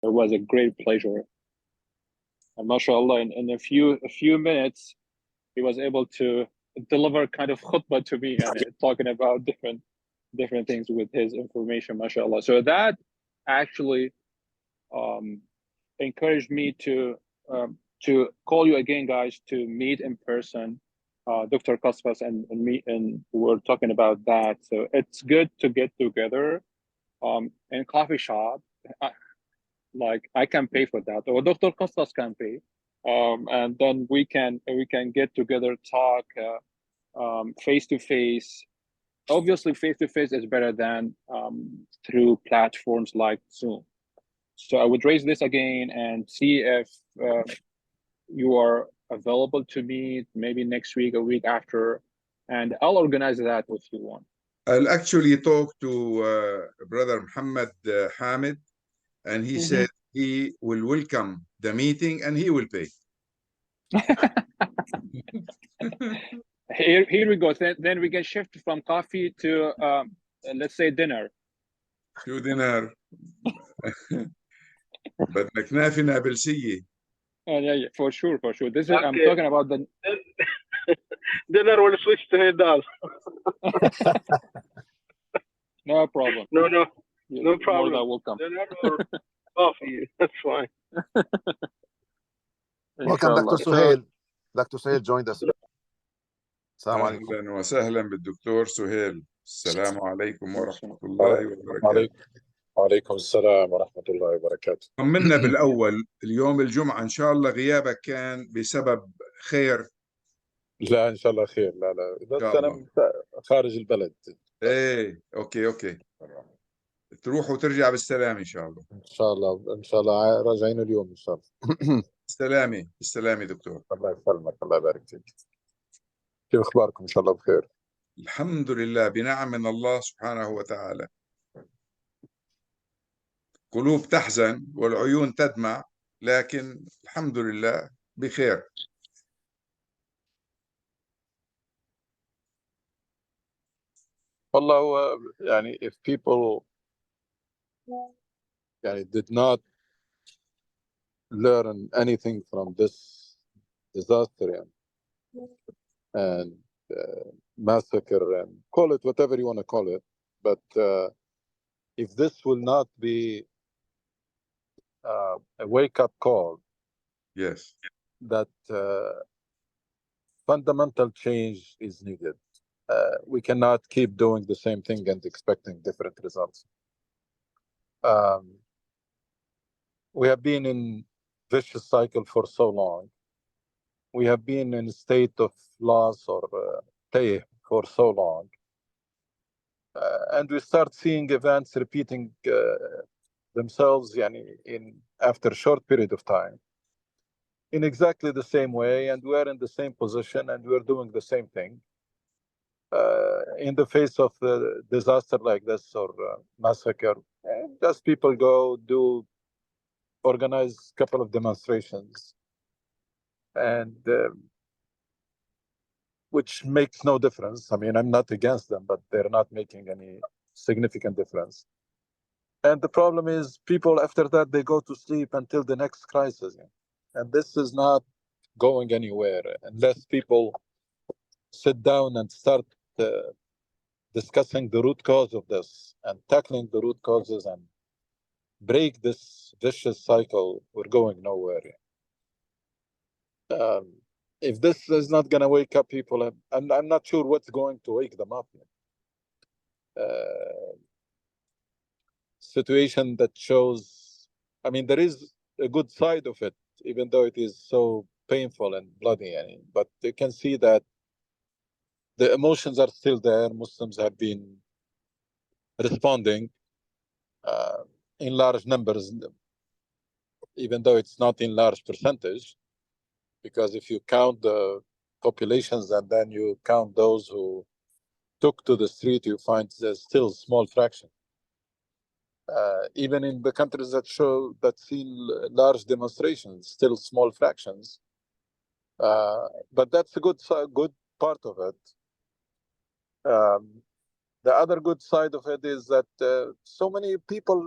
It was a great pleasure. And mashallah, in a few minutes, he was able to deliver kind of khutbah to me and talking about different things with his information, mashallah. So that actually encouraged me to call you again, guys, to meet in person, Dr. Kaspas and me, and we're talking about that. So it's good to get together in coffee shop. Like I can pay for that, or Dr. Kaspas can pay, and then we can get together, talk face to face. Obviously, face to face is better than through platforms like Zoom. So I would raise this again and see if you are available to meet maybe next week or week after, and I'll organize that if you want. I'll actually talk to Brother Muhammad Hamid, and he said he will welcome the meeting and he will pay. Here we go. Then we can shift from coffee to let's say dinner. To dinner. بدنا كنافة نابلسية. Yeah, for sure. This is I'm talking about the dinner will switch to Hidal. No problem. No problem. More than welcome. Dinner or coffee, that's fine. Welcome, Dr. Suhail. Dr. Suhail joined us. السلام عليكم. أهلا وسهلا بالدكتور سهيل. السلام عليكم ورحمة الله وبركاته. وعليكم السلام ورحمة الله وبركاته. طمنا بالأول، اليوم الجمعة إن شاء الله غيابك كان بسبب خير؟ لا إن شاء الله خير. لا بس أنا خارج البلد. إيه أوكي تروح وترجع بالسلام إن شاء الله. إن شاء الله راجعين اليوم إن شاء الله. بالسلامة دكتور. الله يسلمك، الله يبارك فيك. كيف أخباركم؟ إن شاء الله بخير. الحمد لله بنعم من الله سبحانه وتعالى. قلوب تحزن والعيون تدمع، لكن الحمد لله بخير. والله هو يعني if people يعني did not learn anything from this disaster and massacre, and call it whatever you want to call it, but if this will not be a wake-up call, yes, that fundamental change is needed. We cannot keep doing the same thing and expecting different results. We have been in vicious cycle for so long. We have been in a state of loss or tayh for so long. And we start seeing events repeating themselves after a short period of time in exactly the same way, and we're in the same position and we're doing the same thing. In the face of a disaster like this or massacre, just people go organize a couple of demonstrations, and which makes no difference. I mean, I'm not against them, but they're not making any significant difference. And the problem is people after that, they go to sleep until the next crisis. And this is not going anywhere unless people sit down and start discussing the root cause of this and tackling the root causes and break this vicious cycle. We're going nowhere. If this is not going to wake up people, I'm not sure what's going to wake them up. Situation that shows, I mean, there is a good side of it, even though it is so painful and bloody. But you can see that the emotions are still there. Muslims have been responding in large numbers, even though it's not in large percentage, because if you count the populations and then you count those who took to the street, you find there's still small fraction. Even in the countries that seen large demonstrations, still small fractions. But that's a good part of it. the other good side of it is that so many people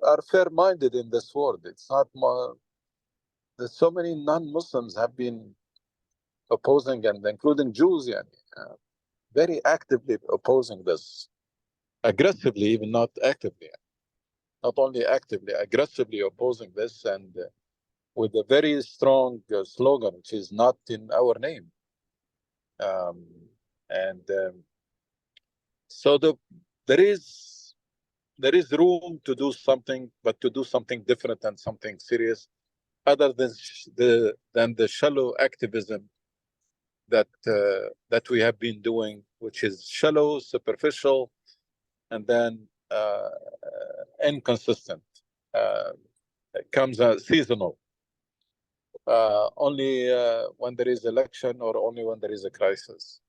are fair-minded in this world. It's not there's so many non-Muslims have been opposing, and including Jews, very actively opposing this, aggressively, even not actively, not only actively, aggressively opposing this, and with a very strong slogan, which is not in our name. So there is room to do something, but to do something different and something serious, other than the shallow activism that we have been doing, which is shallow, superficial, and then inconsistent. It comes seasonal. Only when there is election or only when there is a crisis.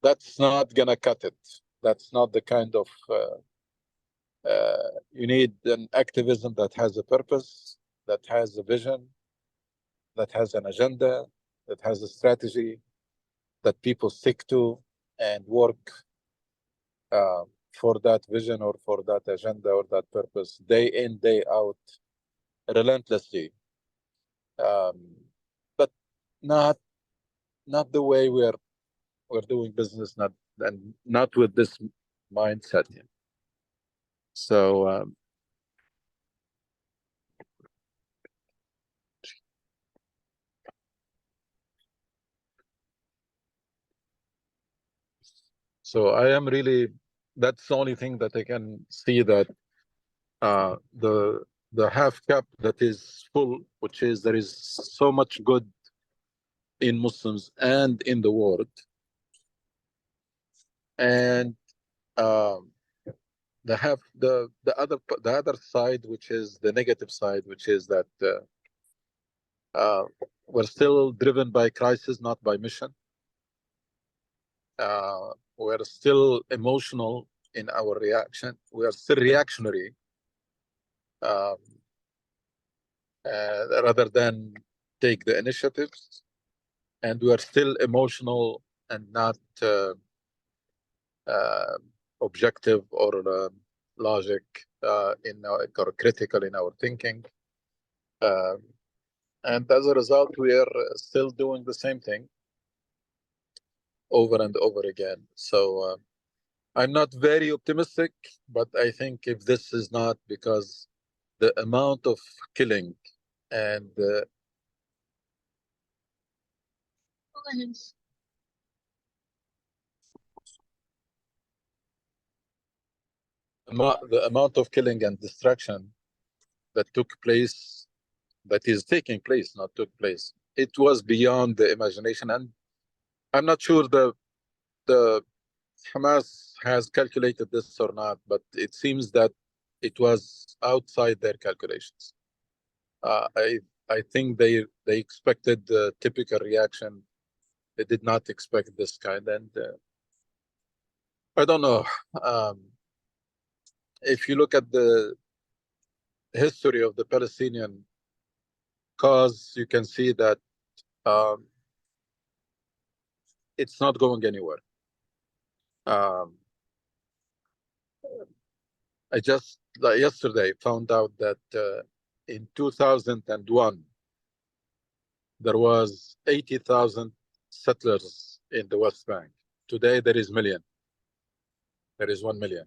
That's not gonna cut it. That's not the kind of you need an activism that has a purpose, that has a vision, that has an agenda, that has a strategy that people stick to and work for that vision or for that agenda or that purpose day in, day out, relentlessly. But not the way we're doing business, not with this mindset. So I am really, that's the only thing that I can see, that the half cup that is full, which is there is so much good in Muslims and in the world, and the other side, which is the negative side, which is that we're still driven by crisis, not by mission. We're still emotional in our reaction. We are still reactionary, rather than take the initiatives. And we are still emotional and not objective or logic or critical in our thinking. And as a result, we are still doing the same thing over and over again. So I'm not very optimistic, but I think if this is not because the amount of killing and the amount of killing and destruction that took place, that is taking place, not took place, it was beyond the imagination. And I'm not sure the Hamas has calculated this or not, but it seems that it was outside their calculations. I think they expected the typical reaction. They did not expect this kind, and I don't know. If you look at the history of the Palestinian cause, you can see that it's not going anywhere. I just yesterday found out that in 2001 there was 80,000 settlers in the West Bank. Today there is 1 million. There is 1 million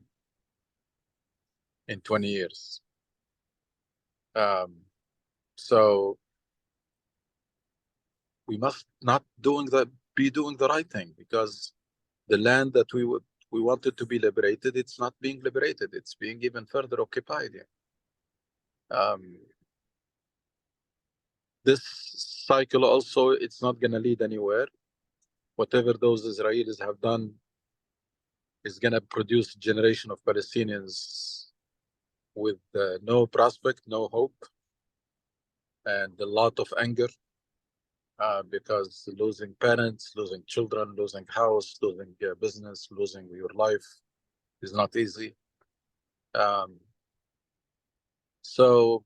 in 20 years. So we must not be doing the right thing, because the land that we wanted to be liberated, it's not being liberated. It's being even further occupied. This cycle also, it's not going to lead anywhere. Whatever those Israelis have done is going to produce a generation of Palestinians with no prospect, no hope, and a lot of anger, because losing parents, losing children, losing house, losing business, losing your life is not easy. So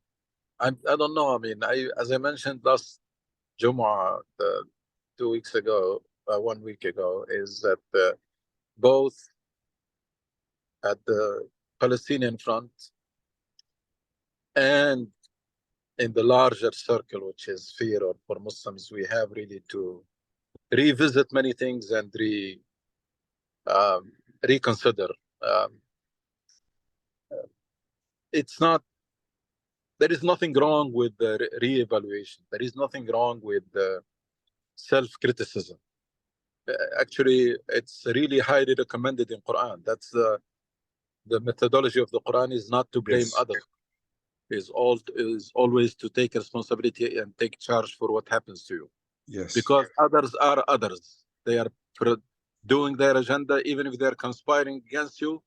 I don't know. I mean, as I mentioned last Jumu'ah 2 weeks ago, 1 week ago, is that both at the Palestinian front and in the larger circle, which is fear, or for Muslims, we have really to revisit many things and reconsider. It's not, there is nothing wrong with the re-evaluation. There is nothing wrong with the self-criticism. Actually, it's really highly recommended in Quran. That's the methodology of the Quran is not to blame Yes. others. Is always to take responsibility and take charge for what happens to you. Yes. Because others are others. They are doing their agenda, even if they're conspiring against you.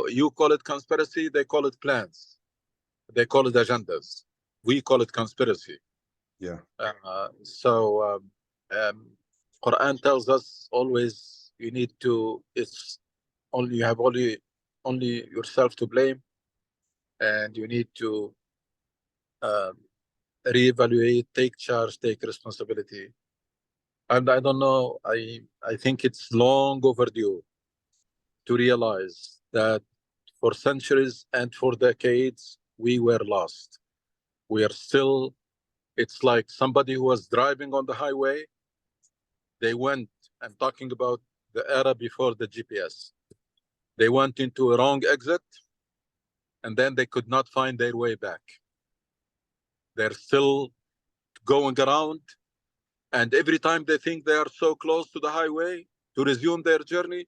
You call it conspiracy, they call it plans. They call it agendas. We call it conspiracy. Yeah. Quran tells us always you need to. You have only yourself to blame, and you need to reevaluate, take charge, take responsibility. And I don't know, I think it's long overdue to realize that for centuries and for decades, we were lost. We are still, it's like somebody who was driving on the highway, they went, I'm talking about the era before the GPS. They went into a wrong exit, and then they could not find their way back. They're still going around, and every time they think they are so close to the highway to resume their journey,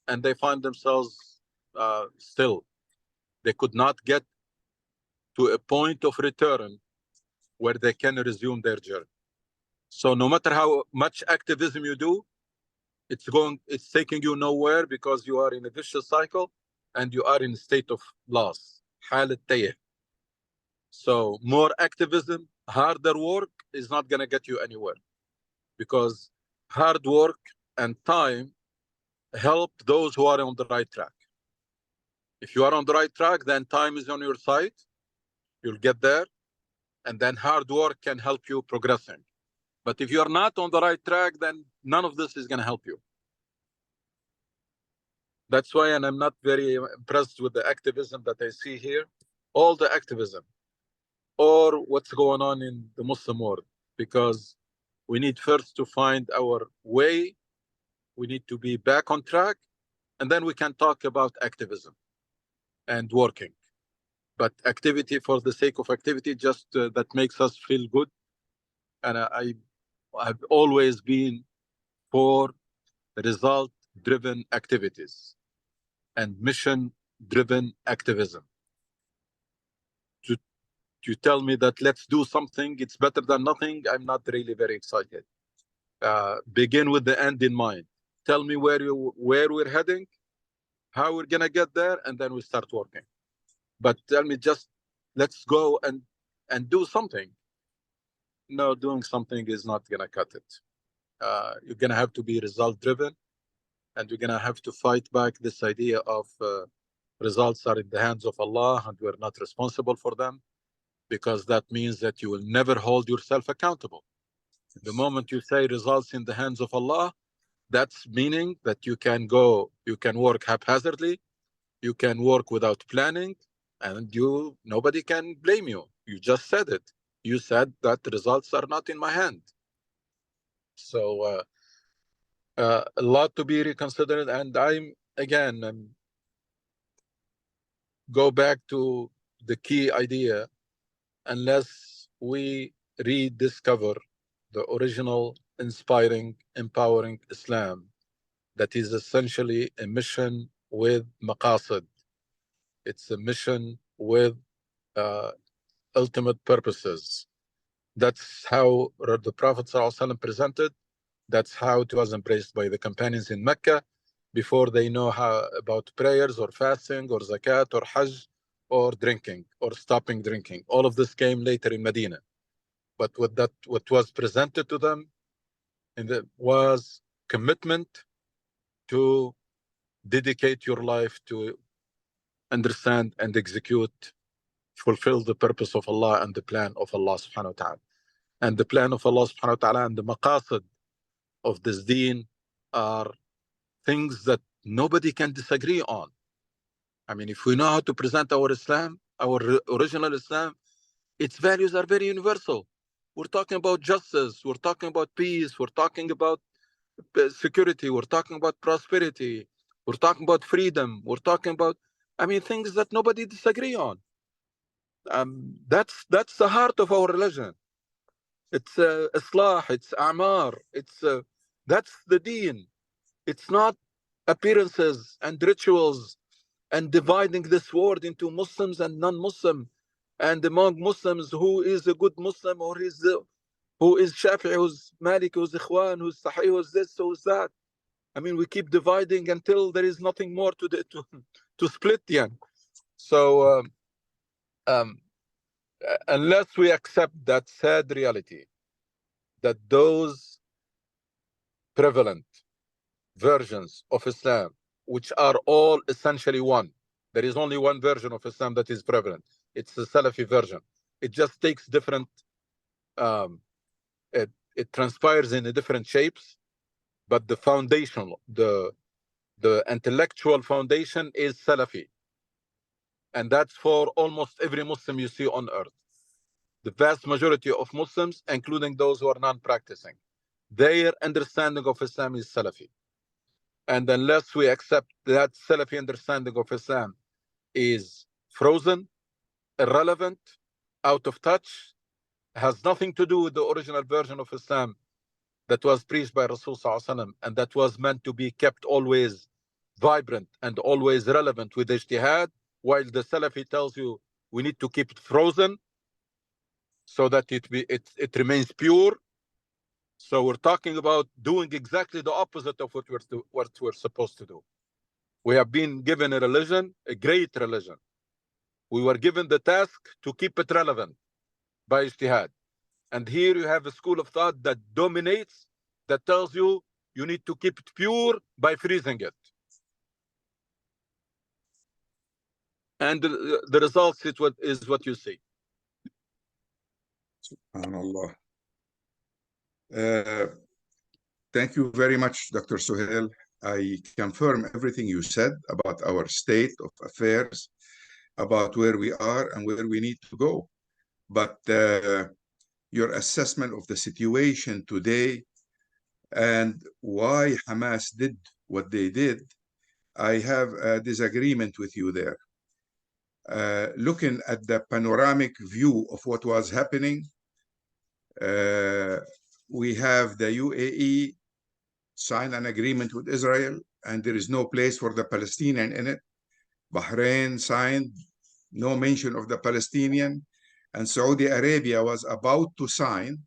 and they find themselves still. They could not get to a point of return where they can resume their journey. So no matter how much activism you do, it's taking you nowhere, because you are in a vicious cycle and you are in a state of loss. So more activism, harder work is not going to get you anywhere, because hard work and time help those who are on the right track. If you are on the right track, then time is on your side. You'll get there. And then hard work can help you progressing. But if you're not on the right track, then none of this is going to help you. That's why, and I'm not very impressed with the activism that I see here, all the activism, or what's going on in the Muslim world, because we need first to find our way. We need to be back on track, and then we can talk about activism and working. But activity for the sake of activity, just that makes us feel good. And I've always been for result-driven activities and mission-driven activism. To tell me that let's do something, it's better than nothing, I'm not really very excited. Begin with the end in mind. Tell me where we're heading, how we're gonna get there, and then we start working. But tell me just let's go and do something. No, doing something is not gonna cut it. You're gonna have to be result-driven, and you're gonna have to fight back this idea of results are in the hands of Allah and we're not responsible for them, because that means that you will never hold yourself accountable. The moment you say results in the hands of Allah, that's meaning that you can work haphazardly, you can work without planning, and nobody can blame you. You just said it. You said that the results are not in my hand. So a lot to be reconsidered. And go back to the key idea. Unless we rediscover the original inspiring, empowering Islam, that is essentially a mission with maqasid. It's a mission with ultimate purposes. That's how the Prophet ﷺ presented. That's how it was embraced by the companions in Mecca before they know about prayers or fasting or zakat or hajj or drinking or stopping drinking. All of this came later in Medina. But what was presented to them was commitment to dedicate your life to understand and execute, fulfill the purpose of Allah and the plan of Allah subhanahu wa ta'ala. And the plan of Allah subhanahu wa ta'ala and the maqasid of this deen are things that nobody can disagree on. I mean, if we know how to present our Islam, our original Islam, its values are very universal. We're talking about justice, we're talking about peace, we're talking about security, we're talking about prosperity, we're talking about freedom, we're talking about, I mean, things that nobody disagree on. That's the heart of our religion. It's Islah, it's A'mar, it's that's the deen. It's not appearances and rituals and dividing this world into Muslims and non-Muslim, and among Muslims who is a good Muslim or who is Shafi'i, who's Malik, who's Ikhwan, who's Sahih, who's this, who's that. I mean, we keep dividing until there is nothing more to split. Yeah. So unless we accept that sad reality, that those prevalent versions of Islam, which are all essentially one, there is only one version of Islam that is prevalent. It's the Salafi version. It just takes different, it transpires in different shapes, but the foundation, the intellectual foundation is Salafi. And that's for almost every Muslim you see on earth. The vast majority of Muslims, including those who are non-practicing, their understanding of Islam is Salafi. And unless we accept that Salafi understanding of Islam is frozen, irrelevant, out of touch, has nothing to do with the original version of Islam that was preached by Rasul Sallallahu Alaihi Wasallam and that was meant to be kept always vibrant and always relevant with ijtihad, while the Salafi tells you we need to keep it frozen so that it remains pure. So we're talking about doing exactly the opposite of what we're supposed to do. We have been given a religion, a great religion. We were given the task to keep it relevant by ijtihad. And here you have a school of thought that dominates, that tells you you need to keep it pure by freezing it. And the results is what you see. SubhanAllah. Thank you very much, Dr. Suhail. I confirm everything you said about our state of affairs, about where we are and where we need to go. But your assessment of the situation today and why Hamas did what they did, I have a disagreement with you there. Looking at the panoramic view of what was happening, we have the UAE sign an agreement with Israel, and there is no place for the Palestinian in it. Bahrain signed, no mention of the Palestinian, and Saudi Arabia was about to sign,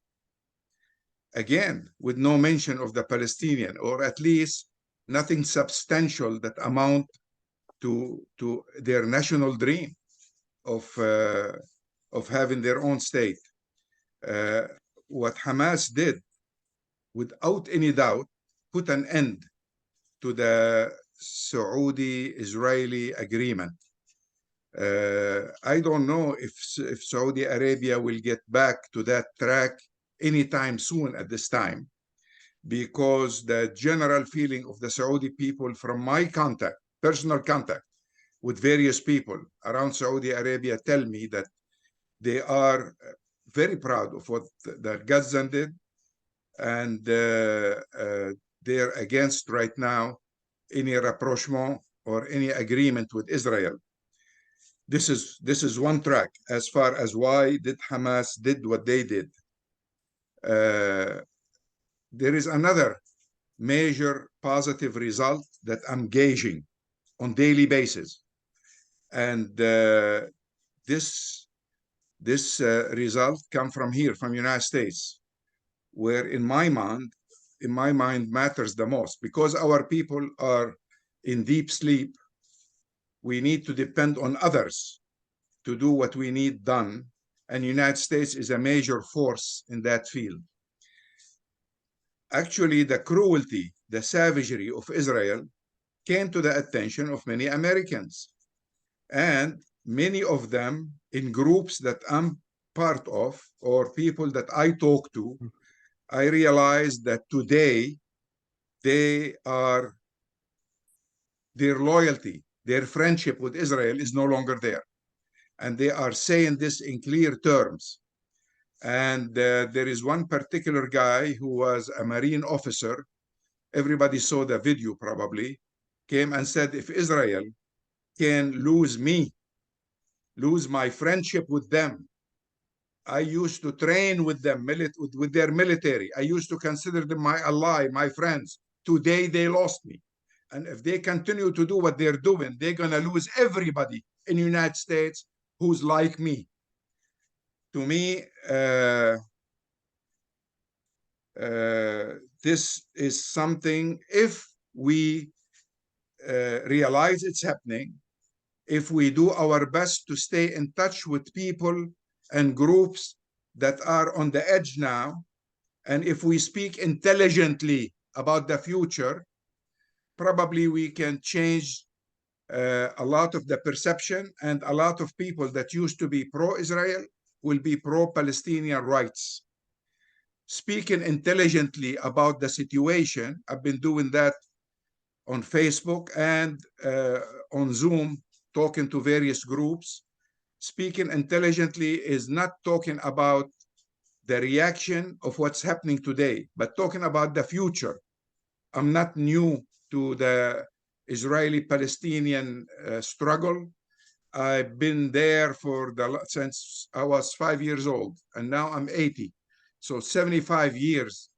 again, with no mention of the Palestinian, or at least nothing substantial that amount to their national dream of having their own state. What Hamas did, without any doubt, put an end to the Saudi-Israeli agreement. I don't know if Saudi Arabia will get back to that track anytime soon at this time, because the general feeling of the Saudi people, from my contact, personal contact with various people around Saudi Arabia, tell me that they are very proud of what the Ghazan did, and they're against right now any rapprochement or any agreement with Israel. This is one track as far as why did Hamas did what they did. There is another major positive result that I'm gauging on daily basis, and this result come from here, from United States, where in my mind matters the most, because our people are in deep sleep. We need to depend on others to do what we need done, and United States is a major force in that field. Actually, the cruelty, the savagery of Israel came to the attention of many Americans, and many of them in groups that I'm part of, or people that I talk to, I realized that today they are their loyalty, their friendship with Israel is no longer there. And they are saying this in clear terms. And there is one particular guy who was a Marine officer. Everybody saw the video probably, came and said, if Israel can lose me, lose my friendship with them, I used to train with them, with their military. I used to consider them my ally, my friends. Today they lost me. And if they continue to do what they're doing, they're going to lose everybody in the United States who's like me. To me, this is something, if we realize it's happening, if we do our best to stay in touch with people and groups that are on the edge now, and if we speak intelligently about the future, probably we can change a lot of the perception, and a lot of people that used to be pro-Israel will be pro-Palestinian rights. Speaking intelligently about the situation, I've been doing that on Facebook and on Zoom, talking to various groups. Speaking intelligently is not talking about the reaction of what's happening today, but talking about the future. I'm not new to the Israeli-Palestinian struggle. I've been there since I was 5 years old, and now I'm 80. So 75 years.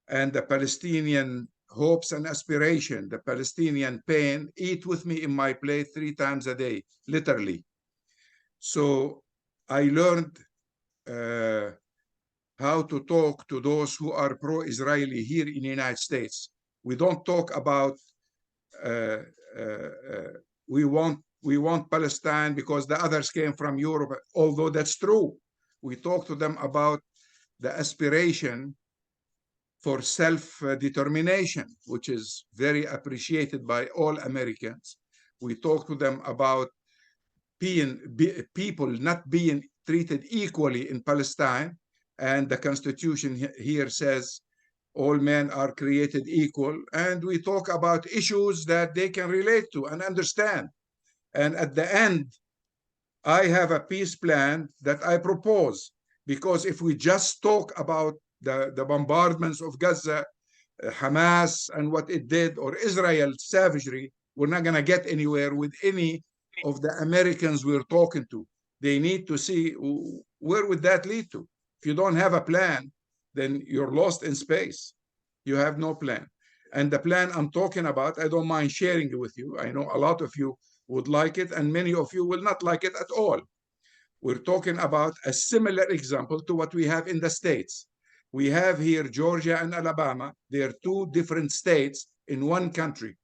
And the Palestinian hopes and aspiration, the Palestinian pain, eat with me in my plate 3 times a day, literally. So I learned how to talk to those who are pro-Israeli here in the United States. We don't talk about we want Palestine because the others came from Europe, although that's true. We talk to them about the aspiration for self-determination, which is very appreciated by all Americans. We talk to them about people not being treated equally in Palestine, and the Constitution here says all men are created equal, and we talk about issues that they can relate to and understand. And at the end, I have a peace plan that I propose, because if we just talk about the bombardments of Gaza, Hamas and what it did, or Israel's savagery, we're not going to get anywhere with any of the Americans we're talking to. They need to see where would that lead to. If you don't have a plan, then you're lost in space. You have no plan. And the plan I'm talking about, I don't mind sharing it with you. I know a lot of you would like it, and many of you will not like it at all. We're talking about a similar example to what we have in the States. We have here Georgia and Alabama. They are 2 different states in one country.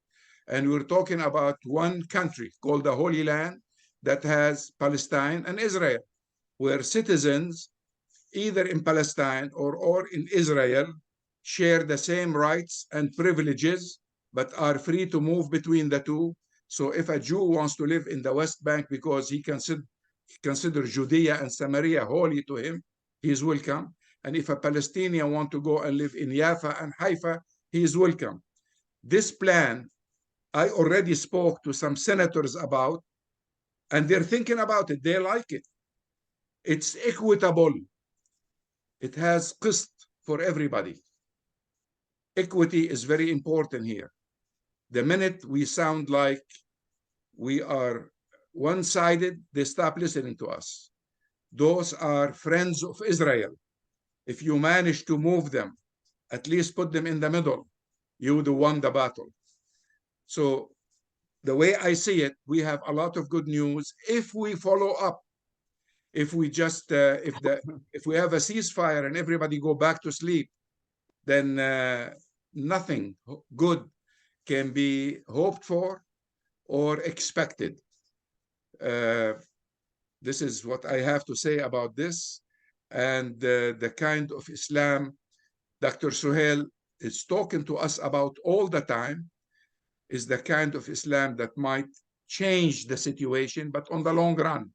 And we're talking about one country called the Holy Land that has Palestine and Israel, where citizens, either in Palestine or in Israel, share the same rights and privileges, but are free to move between the two. So if a Jew wants to live in the West Bank because he considers Judea and Samaria holy to him, he is welcome. And if a Palestinian wants to go and live in Jaffa and Haifa, he is welcome. This plan, I already spoke to some senators about, and they're thinking about it. They like it. It's equitable. It has qist for everybody. Equity is very important here. The minute we sound like we are one-sided, they stop listening to us. Those are friends of Israel. If you manage to move them, at least put them in the middle, you would have won the battle. So the way I see it, we have a lot of good news if we follow up. If we just if we have a ceasefire and everybody go back to sleep, then nothing good can be hoped for or expected. This is what I have to say about this. And the kind of Islam Dr. Suhail is talking to us about all the time is the kind of Islam that might change the situation, but on the long run,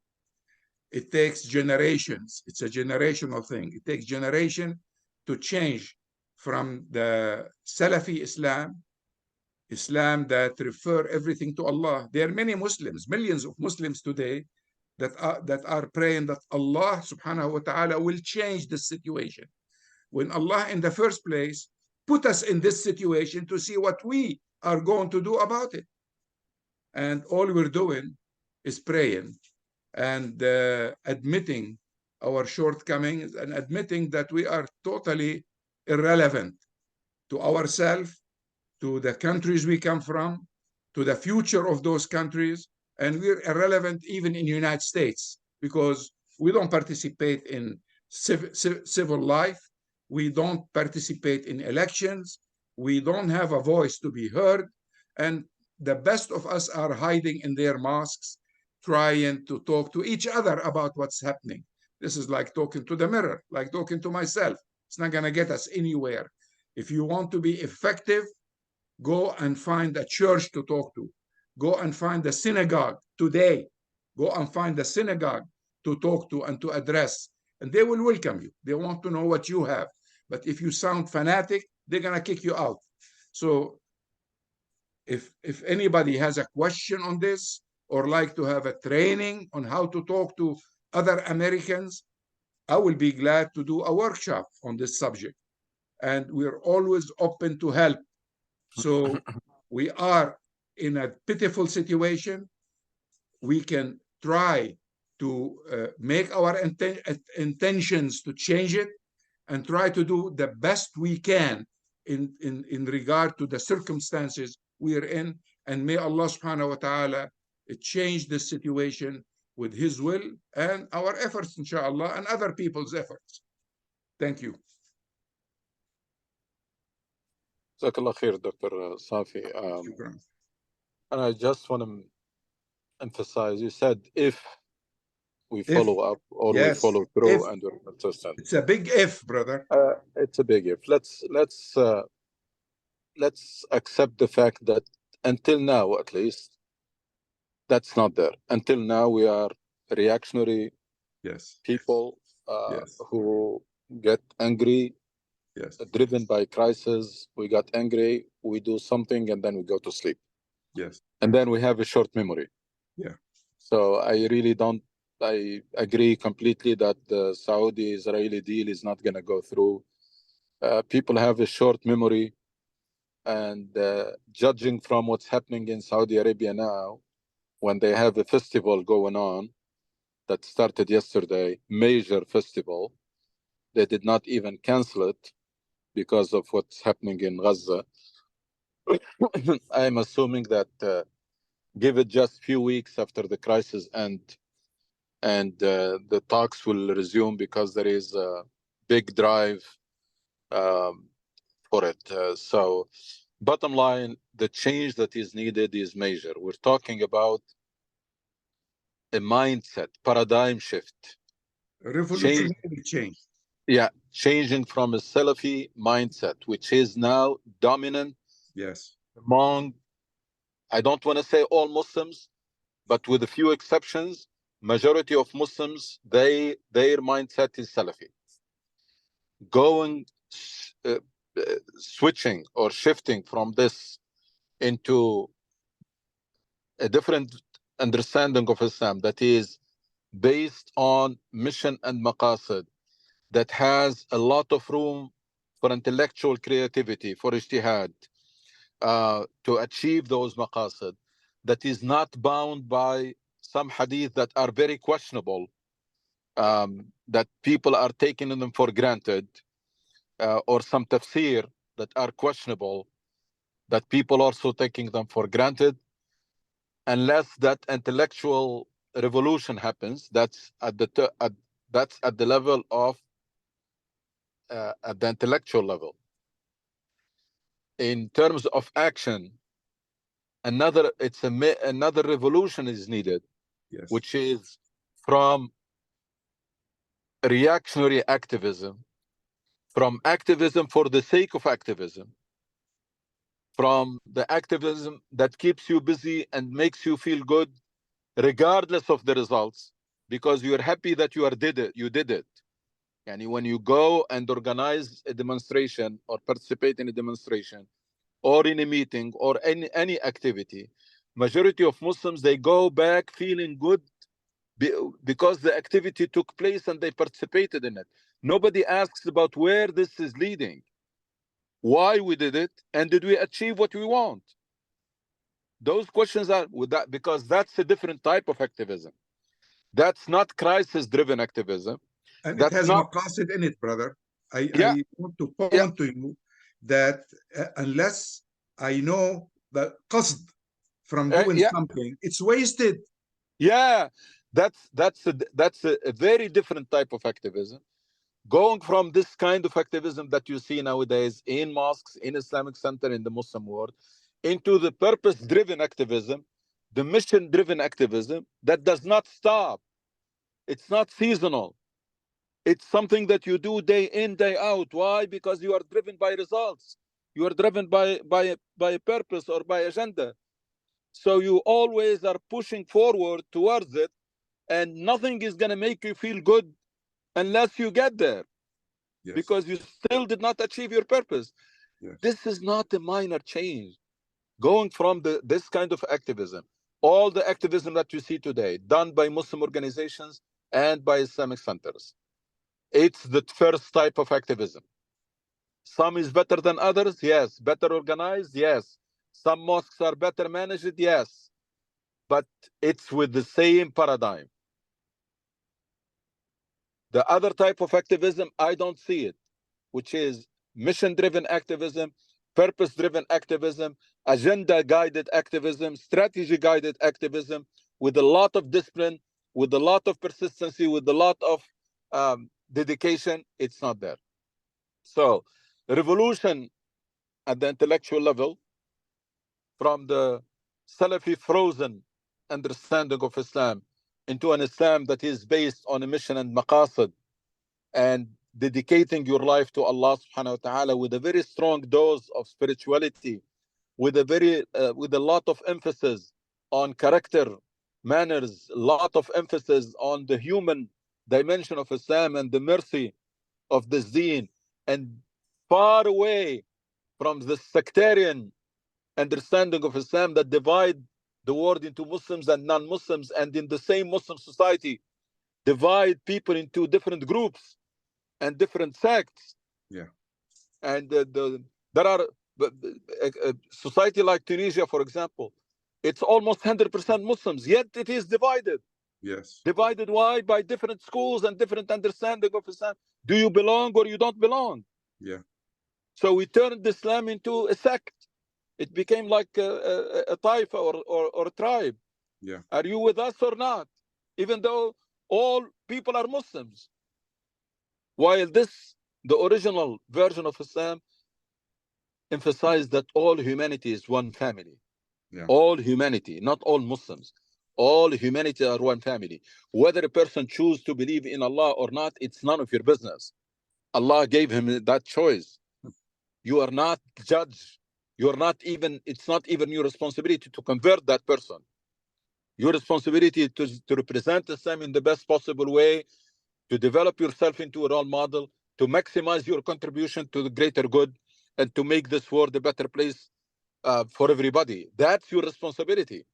it takes generations. It's a generational thing. It takes generation to change from the Salafi Islam Islam that refer everything to Allah. There are many Muslims, millions of Muslims today that are praying that Allah subhanahu wa ta'ala will change the situation. When Allah in the first place put us in this situation to see what we are going to do about it. And all we're doing is praying and admitting our shortcomings and admitting that we are totally irrelevant to ourselves, to the countries we come from, to the future of those countries, and we're irrelevant even in the United States because we don't participate in civil life, we don't participate in elections, we don't have a voice to be heard, and the best of us are hiding in their mosques, trying to talk to each other about what's happening. This is like talking to the mirror, like talking to myself. It's not going to get us anywhere. If you want to be effective, go and find a church to talk to. Go and find a synagogue today. Go and find a synagogue to talk to and to address. And they will welcome you. They want to know what you have. But if you sound fanatic, they're going to kick you out. So if anybody has a question on this or like to have a training on how to talk to other Americans, I will be glad to do a workshop on this subject. And we're always open to help. So we are in a pitiful situation. We can try to make our intentions to change it and try to do the best we can in regard to the circumstances we are in. And may Allah subhanahu wa ta'ala change the situation with His will and our efforts, inshallah, and other people's efforts. Thank you. Jazakallah khair, Dr. Safi. And I just want to emphasize, you said if we follow up or we follow through and we're consistent. It's a big if, brother. It's a big if. Let's accept the fact that until now, at least, that's not there. Until now, we are reactionary people who get angry, driven by crisis. We got angry, we do something, and then we go to sleep. And then we have a short memory. So I agree completely that the Saudi-Israeli deal is not going to go through. People have a short memory. And judging from what's happening in Saudi Arabia now, when they have a festival going on that started yesterday, major festival, they did not even cancel it because of what's happening in Gaza. I'm assuming that give it just a few weeks after the crisis and the talks will resume because there is a big drive for it. So bottom line, the change that is needed is major. We're talking about a mindset, paradigm shift. Revolutionary change. Yeah, changing from a Salafi mindset, which is now dominant among, I don't want to say all Muslims, but with a few exceptions, majority of Muslims, their mindset is Salafi. Switching or shifting from this into a different understanding of Islam that is based on mission and maqasid, that has a lot of room for intellectual creativity, for ijtihad, to achieve those maqasid, that is not bound by some hadith that are very questionable, that people are taking them for granted, or some tafsir that are questionable, that people also taking them for granted. Unless that intellectual revolution happens, that's at the level of at the intellectual level. In terms of action, another revolution is needed, which is from reactionary activism, from activism for the sake of activism, from the activism that keeps you busy and makes you feel good regardless of the results, because you're happy that you did it. And when you go and organize a demonstration or participate in a demonstration, or in a meeting or any activity, majority of Muslims, they go back feeling good because the activity took place and they participated in it. Nobody asks about where this is leading, why we did it, and did we achieve what we want? Those questions are with that, because that's a different type of activism. That's not crisis-driven activism. And That's it has not maqasid in it, brother. I want to point Yeah. to you that unless I know the qasd from doing Yeah. something, it's wasted. Yeah, that's a very different type of activism. Going from this kind of activism that you see nowadays in mosques, in Islamic Center, in the Muslim world, into the purpose-driven activism, the mission-driven activism that does not stop. It's not seasonal. It's something that you do day in, day out. Why? Because you are driven by results. You are driven by a purpose or by agenda. So you always are pushing forward towards it, and nothing is going to make you feel good unless you get there. Yes. Because you still did not achieve your purpose. Yes. This is not a minor change. Going from this kind of activism, all the activism that you see today, done by Muslim organizations and by Islamic centers, it's the first type of activism. Some is better than others, yes. Better organized, yes. Some mosques are better managed, yes. But it's with the same paradigm. The other type of activism, I don't see it, which is mission-driven activism, purpose-driven activism, agenda-guided activism, strategy-guided activism, with a lot of discipline, with a lot of persistency, with a lot of dedication. It's not there. So, revolution at the intellectual level, from the Salafi frozen understanding of Islam into an Islam that is based on a mission and maqasid, and dedicating your life to Allah subhanahu wa ta'ala with a very strong dose of spirituality, with a lot of emphasis on character, manners, a lot of emphasis on the human dimension of Islam and the mercy of this deen, and far away from the sectarian understanding of Islam that divide the world into Muslims and non-Muslims, and in the same Muslim society divide people into different groups and different sects. Yeah. And there are a society like Tunisia, for example, it's almost 100% Muslims, yet it is divided. Yes. Divided why? By different schools and different understanding of Islam. Do you belong or you don't belong? Yeah. So we turned Islam into a sect. It became like a taifa or a tribe. Yeah. Are you with us or not? Even though all people are Muslims. While the original version of Islam, emphasized that all humanity is one family. Yeah. All humanity, not all Muslims. All humanity are one family. Whether a person chooses to believe in Allah or not, it's none of your business. Allah gave him that choice. You are not judged. It's not even your responsibility to convert that person. Your responsibility to represent Islam in the best possible way, to develop yourself into a role model, to maximize your contribution to the greater good, and to make this world a better place for everybody. That's your responsibility.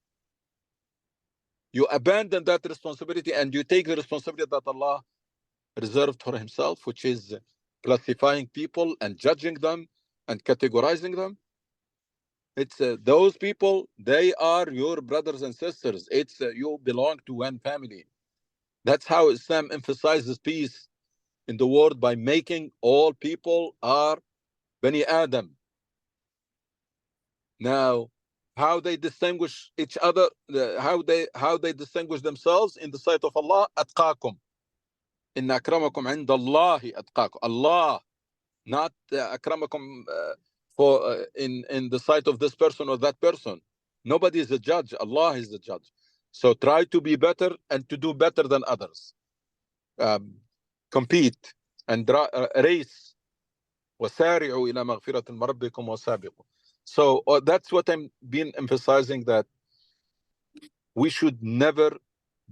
You abandon that responsibility and you take the responsibility that Allah reserved for himself, which is classifying people and judging them and categorizing them. It's those people, they are your brothers and sisters. It's you belong to one family. That's how Islam emphasizes peace in the world, by making all people are Bani Adam. Now, how they distinguish each other, how they distinguish themselves in the sight of Allah, atqakum. Inna akramakum inda Allahi atqakum. Allah, not akramakum in the sight of this person or that person. Nobody is a judge. Allah is the judge. So try to be better and to do better than others. Compete and race. وَسَارِعُوا إِلَى مَغْفِرَةٍ مِنْ رَبِّكُمْ وَسَابِقُوا. So that's what I'm been emphasizing, that we should never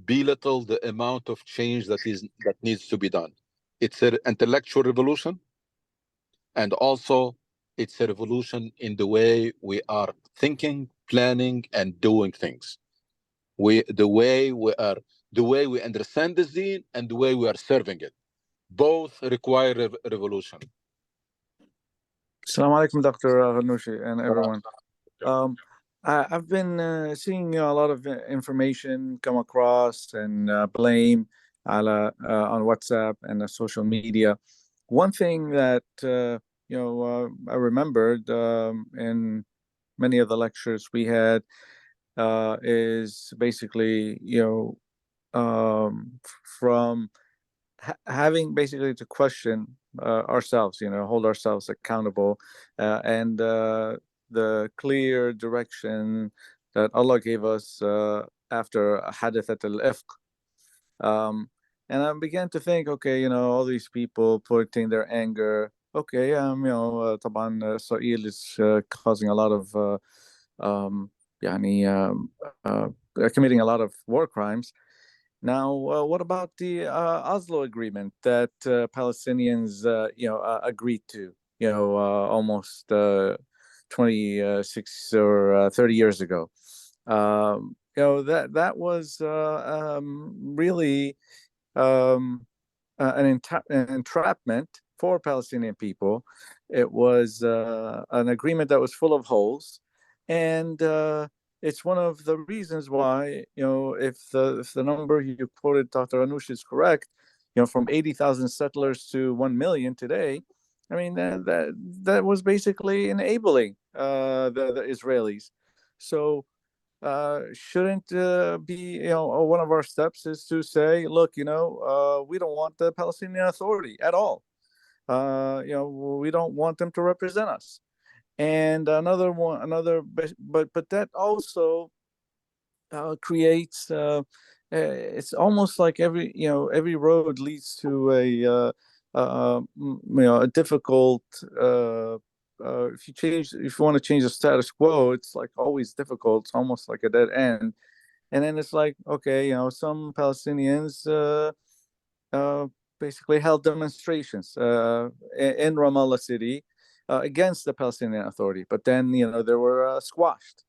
belittle the amount of change that needs to be done. It's an intellectual revolution, and also It's a revolution in the way we are thinking, planning, and doing things. The way we understand the deen and the way we are serving it. Both require revolution. Assalamu alaikum, Dr. Ghanouchi and everyone. I've been seeing a lot of information come across and blame on WhatsApp and social media. One thing that I remembered in many of the lectures we had is basically from having basically to question ourselves, hold ourselves accountable, and the clear direction that Allah gave us after Hadithat al-Ifq. And I began to think, okay, all these people putting their anger, okay, طبعا Israel is causing a lot of committing a lot of war crimes. Now, what about the Oslo Agreement that Palestinians, agreed to, almost 26 or 30 years ago? That was really an entrapment for Palestinian people. It was an agreement that was full of holes, and it's one of the reasons why, if the number you quoted, Dr. Ghanouchi, is correct, from 80,000 settlers to 1 million today, I mean, that was basically enabling the Israelis. So shouldn't be, one of our steps is to say, look, we don't want the Palestinian Authority at all. We don't want them to represent us. And but that also creates it's almost like every road leads to a difficult if you want to change the status quo, it's like always difficult. It's almost like a dead end. And then it's like, okay, some Palestinians basically held demonstrations in Ramallah city against the Palestinian Authority, but then they were squashed.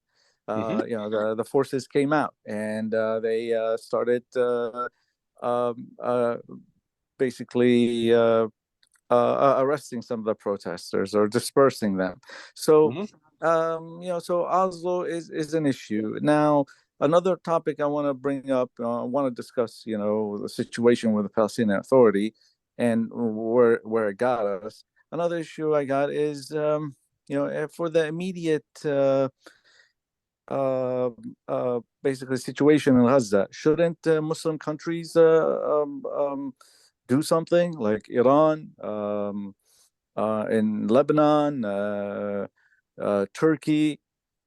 The forces came out and they started basically arresting some of the protesters or dispersing them. So so Oslo is an issue. Now, another topic I want to bring up, I want to discuss, the situation with the Palestinian Authority and where it got us. Another issue I got is, for the immediate, basically situation in Gaza, shouldn't Muslim countries do something like Iran, in Lebanon, Turkey?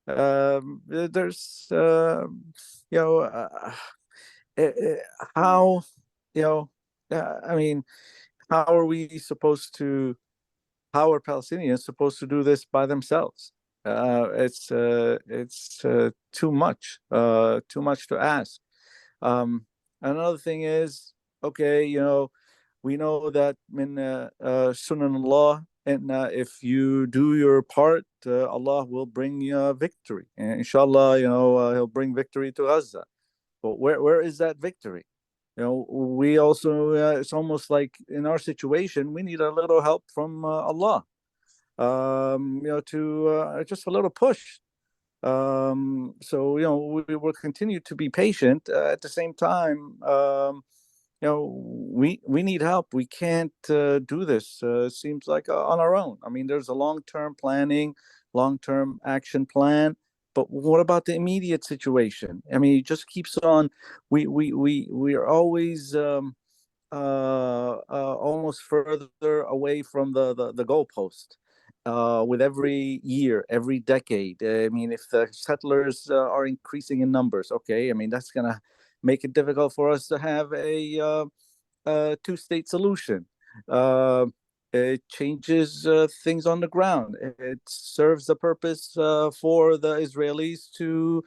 There's, how, I mean, how are we supposed to? How are Palestinians supposed to do this by themselves? It's too much to ask. Another thing is, okay, we know that in Sunan Allah, and if you do your part, Allah will bring victory. And inshallah, He'll bring victory to Gaza. But where is that victory? We also, it's almost like in our situation, we need a little help from Allah, to just a little push. So, we will continue to be patient. At the same time, we need help. We can't do this, seems like, on our own. I mean, there's a long-term planning, long-term action plan. But what about the immediate situation? I mean, it just keeps on. We are always almost further away from the goalpost with every year, every decade. I mean, if the settlers are increasing in numbers, okay, I mean, that's gonna make it difficult for us to have a two-state solution. It changes things on the ground. It serves the purpose for the Israelis to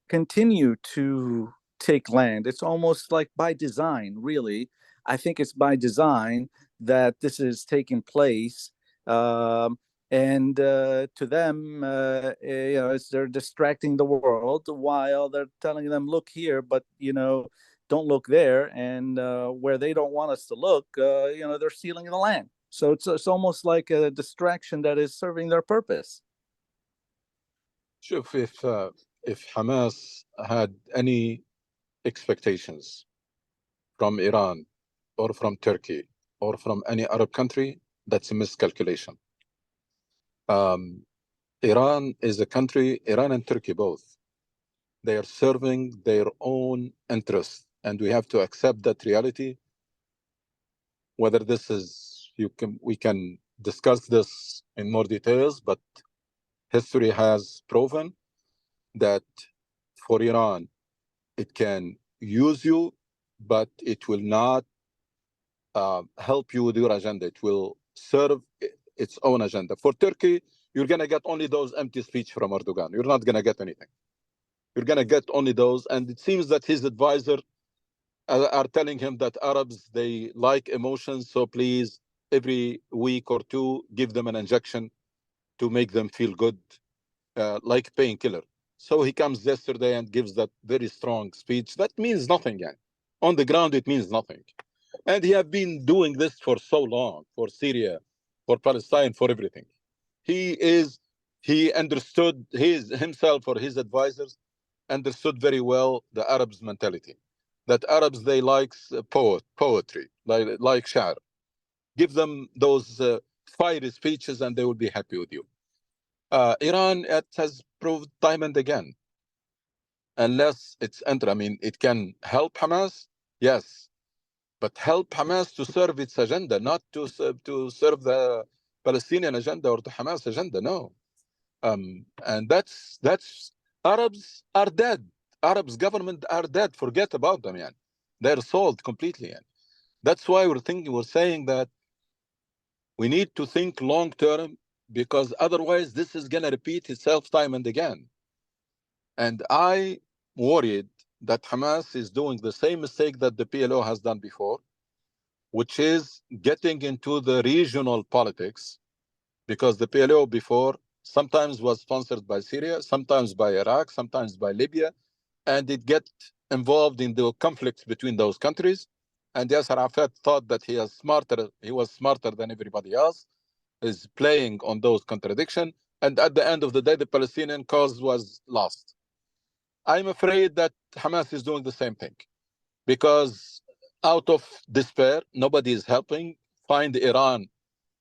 continue to take land. It's almost like by design, really. I think it's by design that this is taking place And to them, they're distracting the world while they're telling them, look here, but, don't look there. And where they don't want us to look, they're sealing the land. So it's almost like a distraction that is serving their purpose. شوف, if Hamas had any expectations from Iran or from Turkey or from any Arab country, that's a miscalculation. Iran is a country, Iran and Turkey both, they are serving their own interests, and we have to accept that reality. Whether this is, we can discuss this in more details, but history has proven that for Iran, it can use you, but it will not help you with your agenda. It will serve its own agenda. For Turkey, you're going to get only those empty speech from Erdogan. You're not going to get anything. You're going to get only those. And it seems that his advisor are telling him that Arabs, they like emotions. So please, every week or two, give them an injection to make them feel good, like painkiller. So he comes yesterday and gives that very strong speech. That means nothing. Yeah. On the ground, it means nothing. And he have been doing this for so long, for Syria, for Palestine, for everything. He understood himself or his advisors understood very well the Arabs' mentality. That Arabs, they like poetry, like Sha'ar. Give them those fiery speeches and they will be happy with you. Iran, it has proved time and again, unless it's I mean, it can help Hamas, yes, but help Hamas to serve its agenda, not to serve the Palestinian agenda or the Hamas agenda, no. And that's Arabs are dead. Arabs government are dead. Forget about them, yeah. They're sold completely. Yeah. That's why we're saying that we need to think long term, because otherwise this is going to repeat itself time and again. And I worried that Hamas is doing the same mistake that the PLO has done before, which is getting into the regional politics, because the PLO before sometimes was sponsored by Syria, sometimes by Iraq, sometimes by Libya, and it get involved in the conflicts between those countries. And Yasser Arafat thought that he was smarter than everybody else, is playing on those contradictions. And at the end of the day, the Palestinian cause was lost. I'm afraid that Hamas is doing the same thing, because out of despair, nobody is helping. Find Iran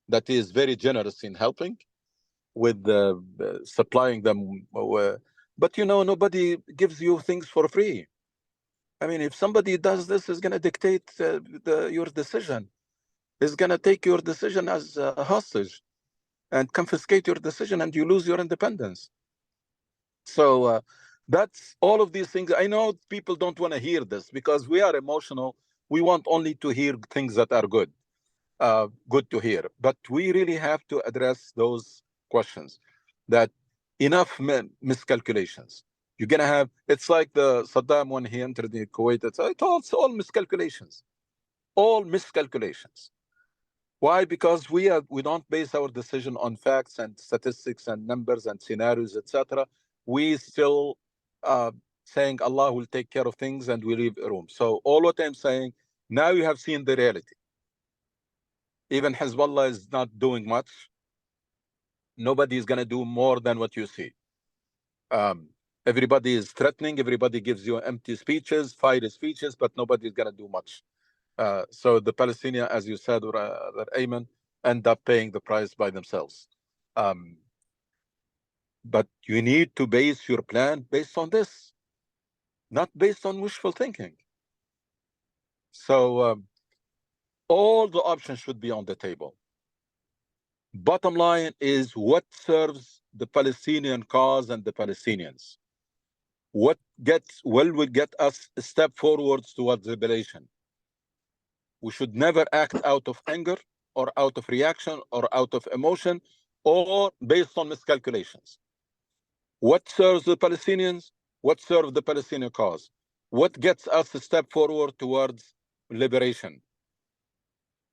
that is very generous in helping with supplying them. But nobody gives you things for free. I mean, if somebody does this, is going to dictate your decision. Is going to take your decision as a hostage and confiscate your decision, and you lose your independence. So that's all of these things. I know people don't want to hear this because we are emotional. We want only to hear things that are good. Good to hear. But we really have to address those questions. That enough miscalculations. You're going to have, it's like the Saddam when he entered the Kuwait, it's all miscalculations. All miscalculations. Why? Because we don't base our decision on facts and statistics and numbers and scenarios, etc. We still saying Allah will take care of things and we leave room. So all what I'm saying, now you have seen the reality. Even Hezbollah is not doing much. Nobody is going to do more than what you see. Everybody is threatening. Everybody gives you empty speeches, fiery speeches, but nobody is going to do much. So the Palestinians, as you said, Ayman, end up paying the price by themselves. But you need to base your plan based on this, not based on wishful thinking. So all the options should be on the table. Bottom line is what serves the Palestinian cause and the Palestinians. What will get us a step forwards towards liberation. We should never act out of anger or out of reaction or out of emotion or based on miscalculations. What serves the Palestinians? What serves the Palestinian cause? What gets us a step forward towards liberation?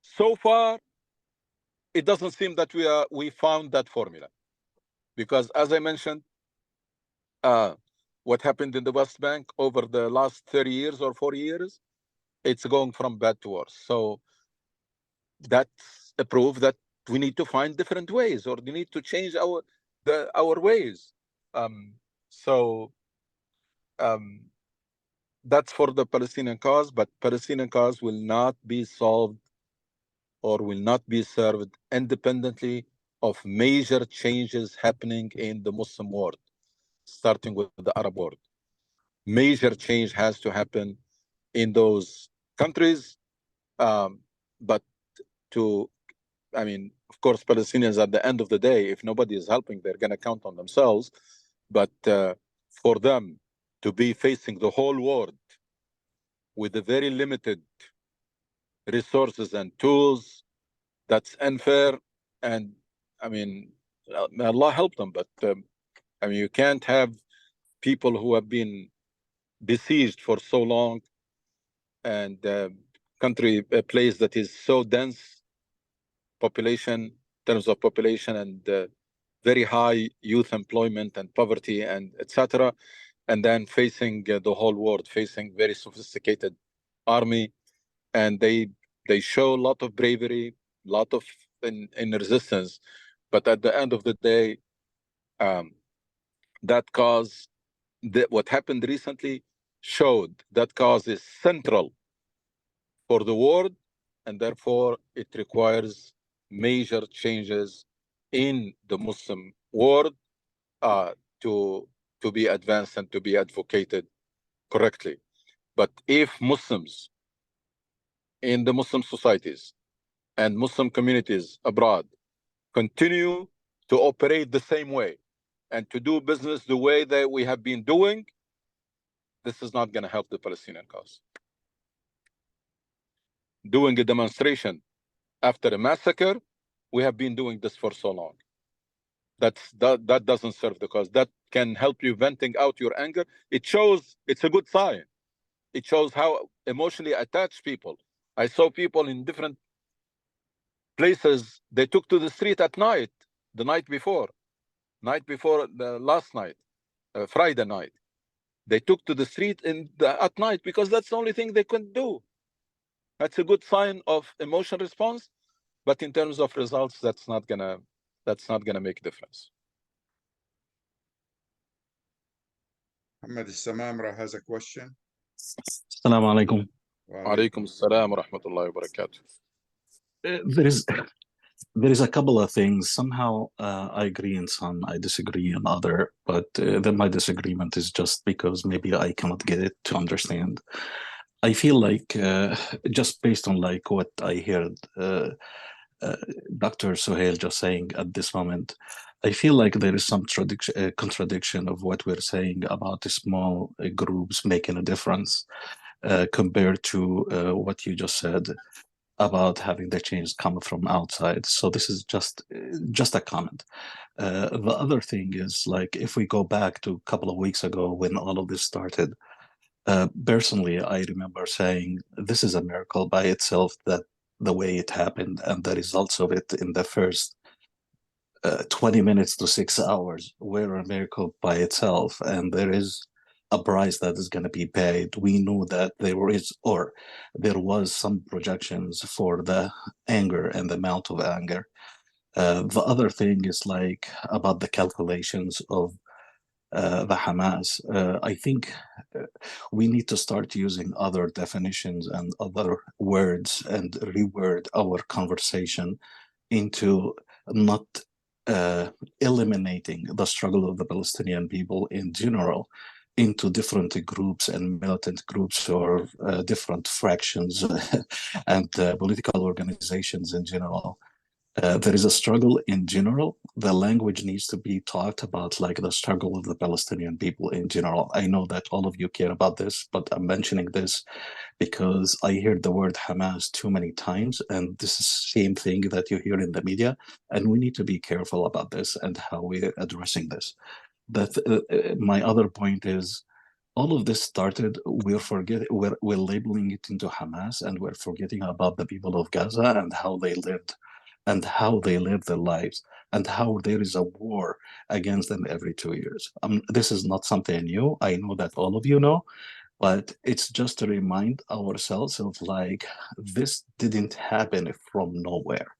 So far, it doesn't seem that we found that formula, because as I mentioned, what happened in the West Bank over the last 30 years or 40 years, it's going from bad to worse. So that's a proof that we need to find different ways, or we need to change our ways. That's for the Palestinian cause, but Palestinian cause will not be solved or will not be served independently of major changes happening in the Muslim world, starting with the Arab world. Major change has to happen in those countries. But of course, Palestinians at the end of the day, if nobody is helping, they're going to count on themselves. But for them to be facing the whole world with a very limited resources and tools, that's unfair. And may Allah help them. But you can't have people who have been besieged for so long, and a place that is so dense population, in terms of population, and very high youth employment and poverty and etc., and then facing the whole world, facing very sophisticated army, and they show a lot of bravery, a lot of in resistance, but at the end of the day, that cause, what happened recently showed that cause is central for the world, and therefore it requires major changes in the Muslim world to be advanced and to be advocated correctly. But if Muslims in the Muslim societies and Muslim communities abroad continue to operate the same way and to do business the way that we have been doing, this is not going to help the Palestinian cause. Doing a demonstration after a massacre, we have been doing this for so long. That doesn't serve the cause. That can help you venting out your anger. It shows, it's a good sign. It shows how emotionally attached people. I saw people in different places, they took to the street at night, the night before the last night, Friday night. They took to the street at night because that's the only thing they could do. That's a good sign of emotional response, but in terms of results, that's not gonna make a difference. Muhammad Samamra has a question. Assalamu alaikum. Alaikum assalam wa rahmatullahi wa barakatuh. There is a couple of things. Somehow I agree in some, I disagree in other, but then my disagreement is just because maybe I cannot get it to understand. I feel like just based on like what I heard Dr. Suhail just saying at this moment, I feel like there is some contradiction of what we're saying about the small groups making a difference compared to what you just said about having the change come from outside. So this is just a comment. The other thing is, like, if we go back to a couple of weeks ago when all of this started, personally, I remember saying this is a miracle by itself, that the way it happened and the results of it in the first 20 minutes to 6 hours were a miracle by itself, and there is a price that is going to be paid. We knew that there was some projections for the anger and the amount of anger. The other thing is like about the calculations of the Hamas. I think we need to start using other definitions and other words and reword our conversation into not eliminating the struggle of the Palestinian people in general into different groups and militant groups or different fractions and political organizations in general. There is a struggle in general. The language needs to be talked about like the struggle of the Palestinian people in general. I know that all of you care about this, but I'm mentioning this because I heard the word Hamas too many times, and this is the same thing that you hear in the media, and we need to be careful about this and how we're addressing this. My other point is, all of this started, we're labeling it into Hamas, and we're forgetting about the people of Gaza and how they lived and how they live their lives and how there is a war against them every 2 years. This is not something new. I know that all of you know, but it's just to remind ourselves of like, this didn't happen from nowhere.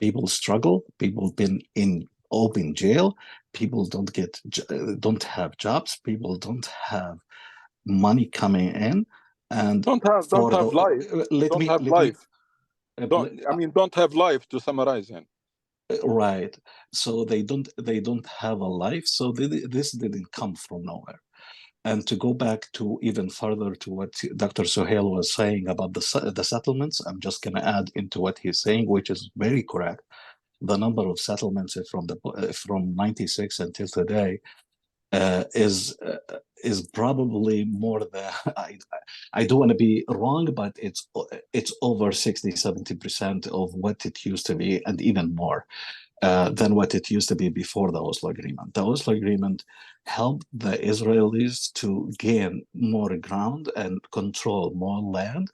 People struggle, people been in open jail, people don't have jobs, people don't have money coming in, and don't have life. Don't have life to summarize in. Right. So they don't have a life. So this didn't come from nowhere. And to go back to even further to what Dr. Suhail was saying about the settlements, I'm just going to add into what he's saying, which is very correct. The number of settlements from 96 until today is probably more than I don't want to be wrong, but it's over 60-70% of what it used to be, and even more than what it used to be before the Oslo Agreement. The Oslo Agreement helped the Israelis to gain more ground and control more land,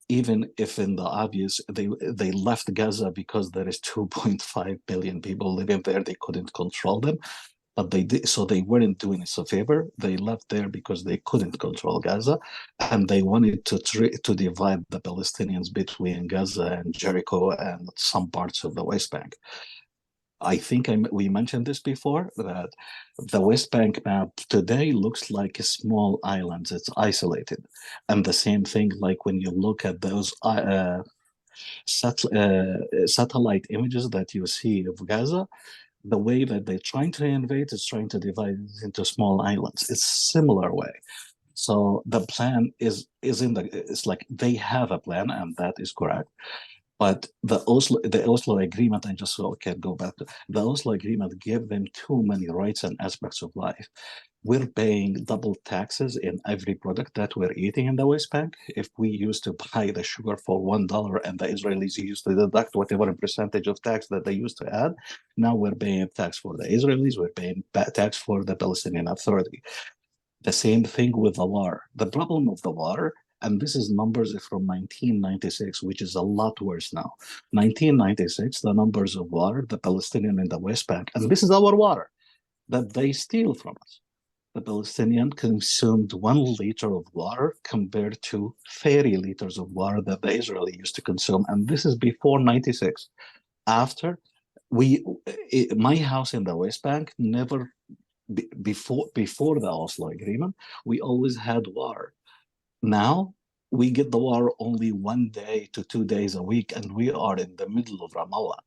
even if in the obvious they left Gaza because there is 2.5 billion people living there. They couldn't control them. But they did, so they weren't doing us a favor. They left there because they couldn't control Gaza, and they wanted to divide the Palestinians between Gaza and Jericho and some parts of the West Bank. I think we mentioned this before, that the West Bank map today looks like a small islands. It's isolated, and the same thing like when you look at those satellite images that you see of Gaza. The way that they're trying to invade is trying to divide it into small islands. It's similar way. So the plan is it's like they have a plan, and that is correct. But the Oslo Agreement, I just so can go back to the Oslo Agreement, gave them too many rights and aspects of life. We're paying double taxes in every product that we're eating in the West Bank. If we used to buy the sugar for $1 and the Israelis used to deduct whatever percentage of tax that they used to add, now we're paying tax for the Israelis, we're paying tax for the Palestinian Authority. The same thing with the war. The problem of the war, and this is numbers from 1996, which is a lot worse now. 1996, the numbers of water, the Palestinian in the West Bank, and this is our water that they steal from us. The Palestinian consumed 1 liter of water compared to 30 liters of water that the Israeli used to consume. And this is before 96. After, my house in the West Bank never, before the Oslo Agreement, we always had water. Now, we get the water only 1 day to 2 days a week, and we are in the middle of Ramallah.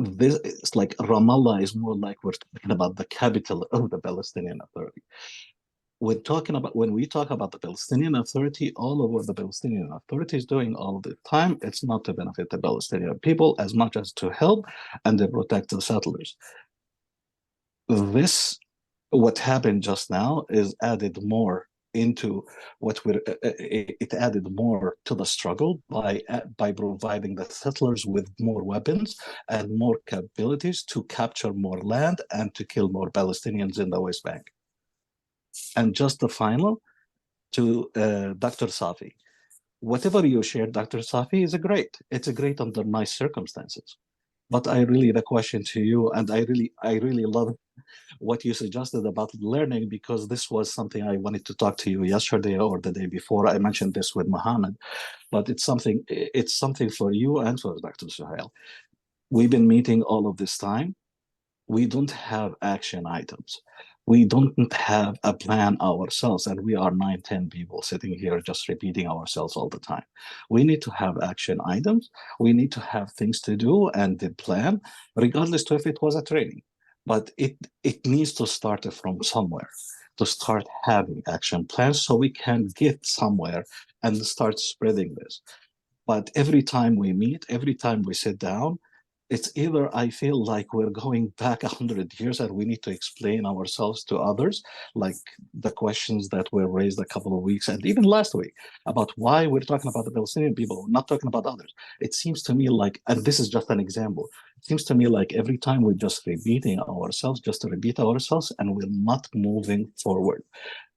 This is like Ramallah is more like we're talking about the capital of the Palestinian Authority. When we talk about the Palestinian Authority, all of what the Palestinian Authority is doing all the time, it's not to benefit the Palestinian people as much as to help and to protect the settlers. What happened just now is added more into it added more to the struggle by providing the settlers with more weapons and more capabilities to capture more land and to kill more Palestinians in the West Bank. And just the final to Dr. Safi. Whatever you shared, Dr. Safi, is great. It's great under nice circumstances. But the question to you, and I really love what you suggested about learning, because this was something I wanted to talk to you yesterday or the day before. I mentioned this with Mohammed, but it's something for you and for Dr. Suhail. We've been meeting all of this time. We don't have action items. We don't have a plan ourselves, and we are 9-10 people sitting here just repeating ourselves all the time. We need to have action items. We need to have things to do and the plan, regardless to if it was a training. But it needs to start from somewhere, to start having action plans so we can get somewhere and start spreading this. But every time we meet, every time we sit down, it's either I feel like we're going back 100 years and we need to explain ourselves to others, like the questions that were raised a couple of weeks and even last week about why we're talking about the Palestinian people, not talking about others. It seems to me like, and this is just an example, it seems to me like every time we're just repeating ourselves, just to repeat ourselves, and we're not moving forward.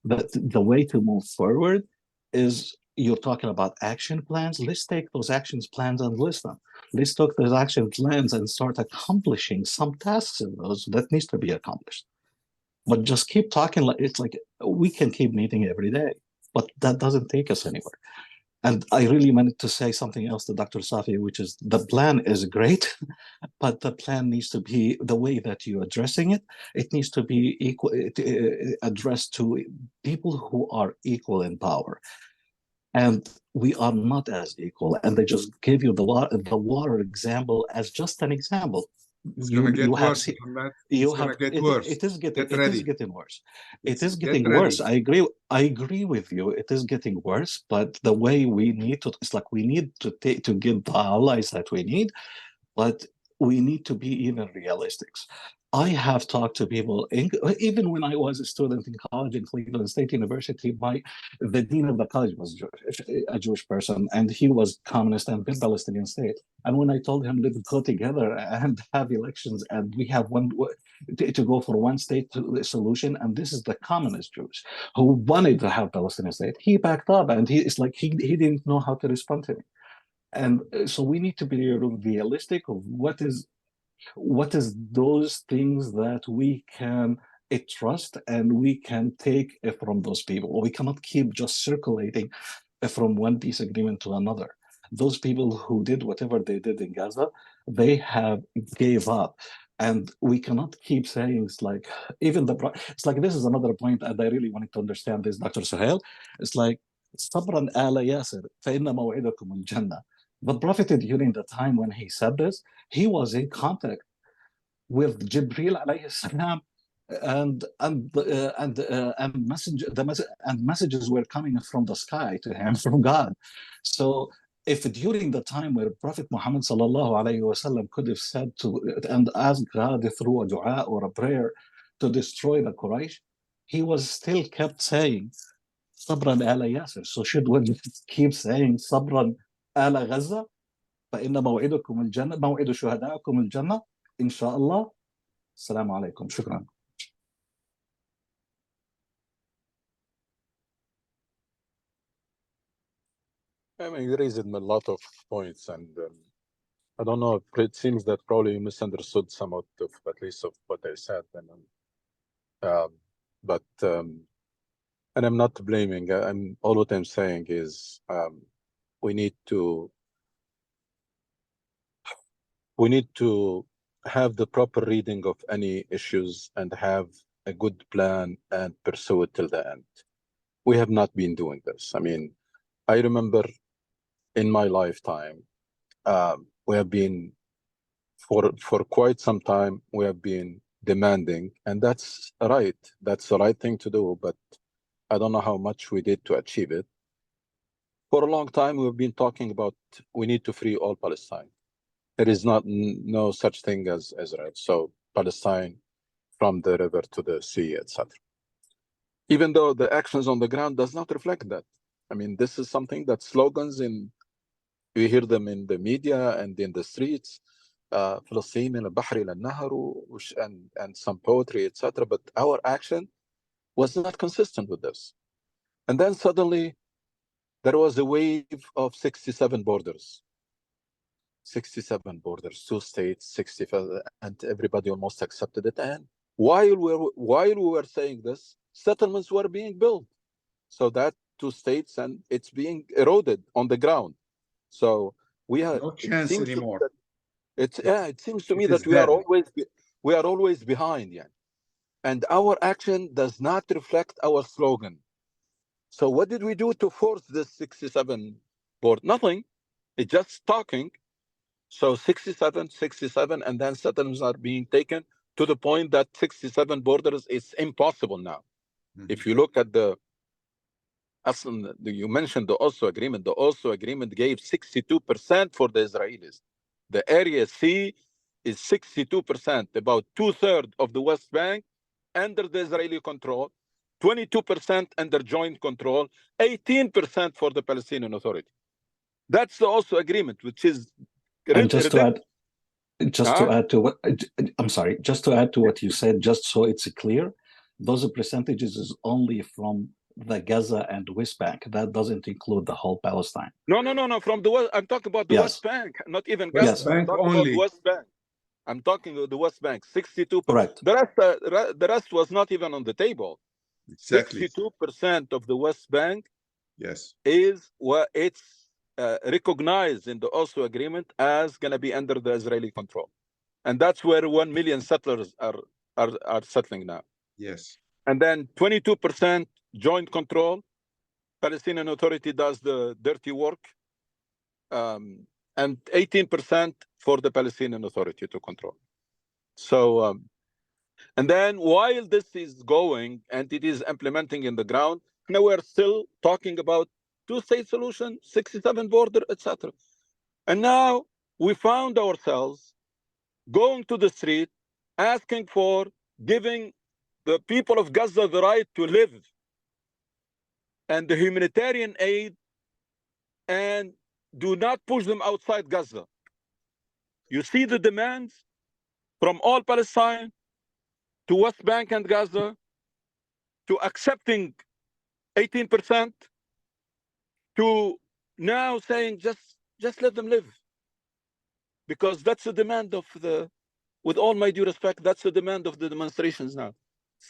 The way to move forward is, you're talking about action plans. Let's take those action plans and list them. Let's talk those action plans and start accomplishing some tasks in those that needs to be accomplished. But just keep talking like it's like we can keep meeting every day, but that doesn't take us anywhere. And I really wanted to say something else to Dr. Safi, which is the plan is great, but the plan needs to be the way that you're addressing it. It needs to be equal, addressed to people who are equal in power. And we are not as equal. And they just gave you the water example as just an example. It's going to get worse, Muhammad. It's going to get worse. It is getting worse. It is Get getting ready. worse. I agree with you. It is getting worse, but the way we need to, it's like we need to get the allies that we need, but we need to be even realistic. I have talked to people, even when I was a student in college in Cleveland State University, the dean of the college was a Jewish person, and he was communist and big Palestinian state. And when I told him, let's go together and have elections, and we have one to go for one state solution, and this is the communist Jews who wanted to have Palestinian state, he backed up, and he didn't know how to respond to me. And so we need to be realistic of what is those things that we can trust and we can take from those people. We cannot keep just circulating from one peace agreement to another. Those people who did whatever they did in Gaza, they have gave up. And we cannot keep saying it's like this is another point that I really wanted to understand this, Dr. Suhail. It's like صبرا آل ياسر فإن موعدكم الجنة. The Prophet, during the time when he said this, he was in contact with Jibril alayhi salam, and messages were coming from the sky to him from God. So if during the time where Prophet Muhammad sallallahu alayhi wasallam could have said and asked God through a dua or a prayer to destroy the Quraysh, he was still kept saying Sabran ala Yasir. So should we keep saying Sabran ala Gaza? فإن موعدكم الجنة موعد شهدائكم الجنة إن شاء الله. السلام عليكم. شكرا. I mean, you raised a lot of points, and I don't know. It seems that probably you misunderstood somewhat of at least of what I said, and and I'm not blaming. All what I'm saying is we need to have the proper reading of any issues and have a good plan and pursue it till the end. We have not been doing this. I mean, I remember in my lifetime, we have been for quite some time, we have been demanding, and that's right. That's the right thing to do, but I don't know how much we did to achieve it. For a long time, we've been talking about we need to free all Palestine. There is no such thing as Israel. So Palestine from the river to the sea, etc. Even though the actions on the ground does not reflect that. I mean, this is something that slogans we hear them in the media and in the streets, Palestine in al-Bahr al-Nahar, and some poetry, etc. But our action was not consistent with this. And then suddenly there was a wave of 67 borders. 67 borders, 2 states, 65, and everybody almost accepted it. And while we were saying this, settlements were being built. So that 2 states, and it's being eroded on the ground. So we have no chance anymore. It seems to me that we are always behind, yeah. And our action does not reflect our slogan. So what did we do to force this 67 board? Nothing. It's just talking. So 67, and then settlements are being taken to the point that 67 borders is impossible now. Mm-hmm. If you look at you mentioned the Oslo Agreement. The Oslo Agreement gave 62% for the Israelis. The Area C is 62%, about 2/3 of the West Bank under the Israeli control, 22% under joint control, 18% for the Palestinian Authority. That's the Oslo Agreement, which is and just to add to what I'm sorry, just to add to what you said, just so it's clear, those percentages is only from the Gaza and West Bank. That doesn't include the whole Palestine. No. From the West, I'm talking about the Yes. West Bank, not even West Gaza. Bank I'm talking only. about the West Bank. I'm talking about the West Bank. 62%. Correct. The rest was not even on the table. Exactly. 62% of the West Bank Yes. is what it's recognized in the Oslo Agreement as going to be under the Israeli control, and that's where 1 million settlers are settling now. Yes. And then 22% joint control. Palestinian Authority does the dirty work, and 18% for the Palestinian Authority to control. So, and then while this is going and it is implementing in the ground, now we're still talking about two-state solution, 67 border, etc. And now we found ourselves going to the street, asking for giving the people of Gaza the right to live and the humanitarian aid, and do not push them outside Gaza. You see the demands from all Palestine to West Bank and Gaza to accepting 18% to now saying just let them live. Because that's the demand of the, with all my due respect, that's the demand of the demonstrations now.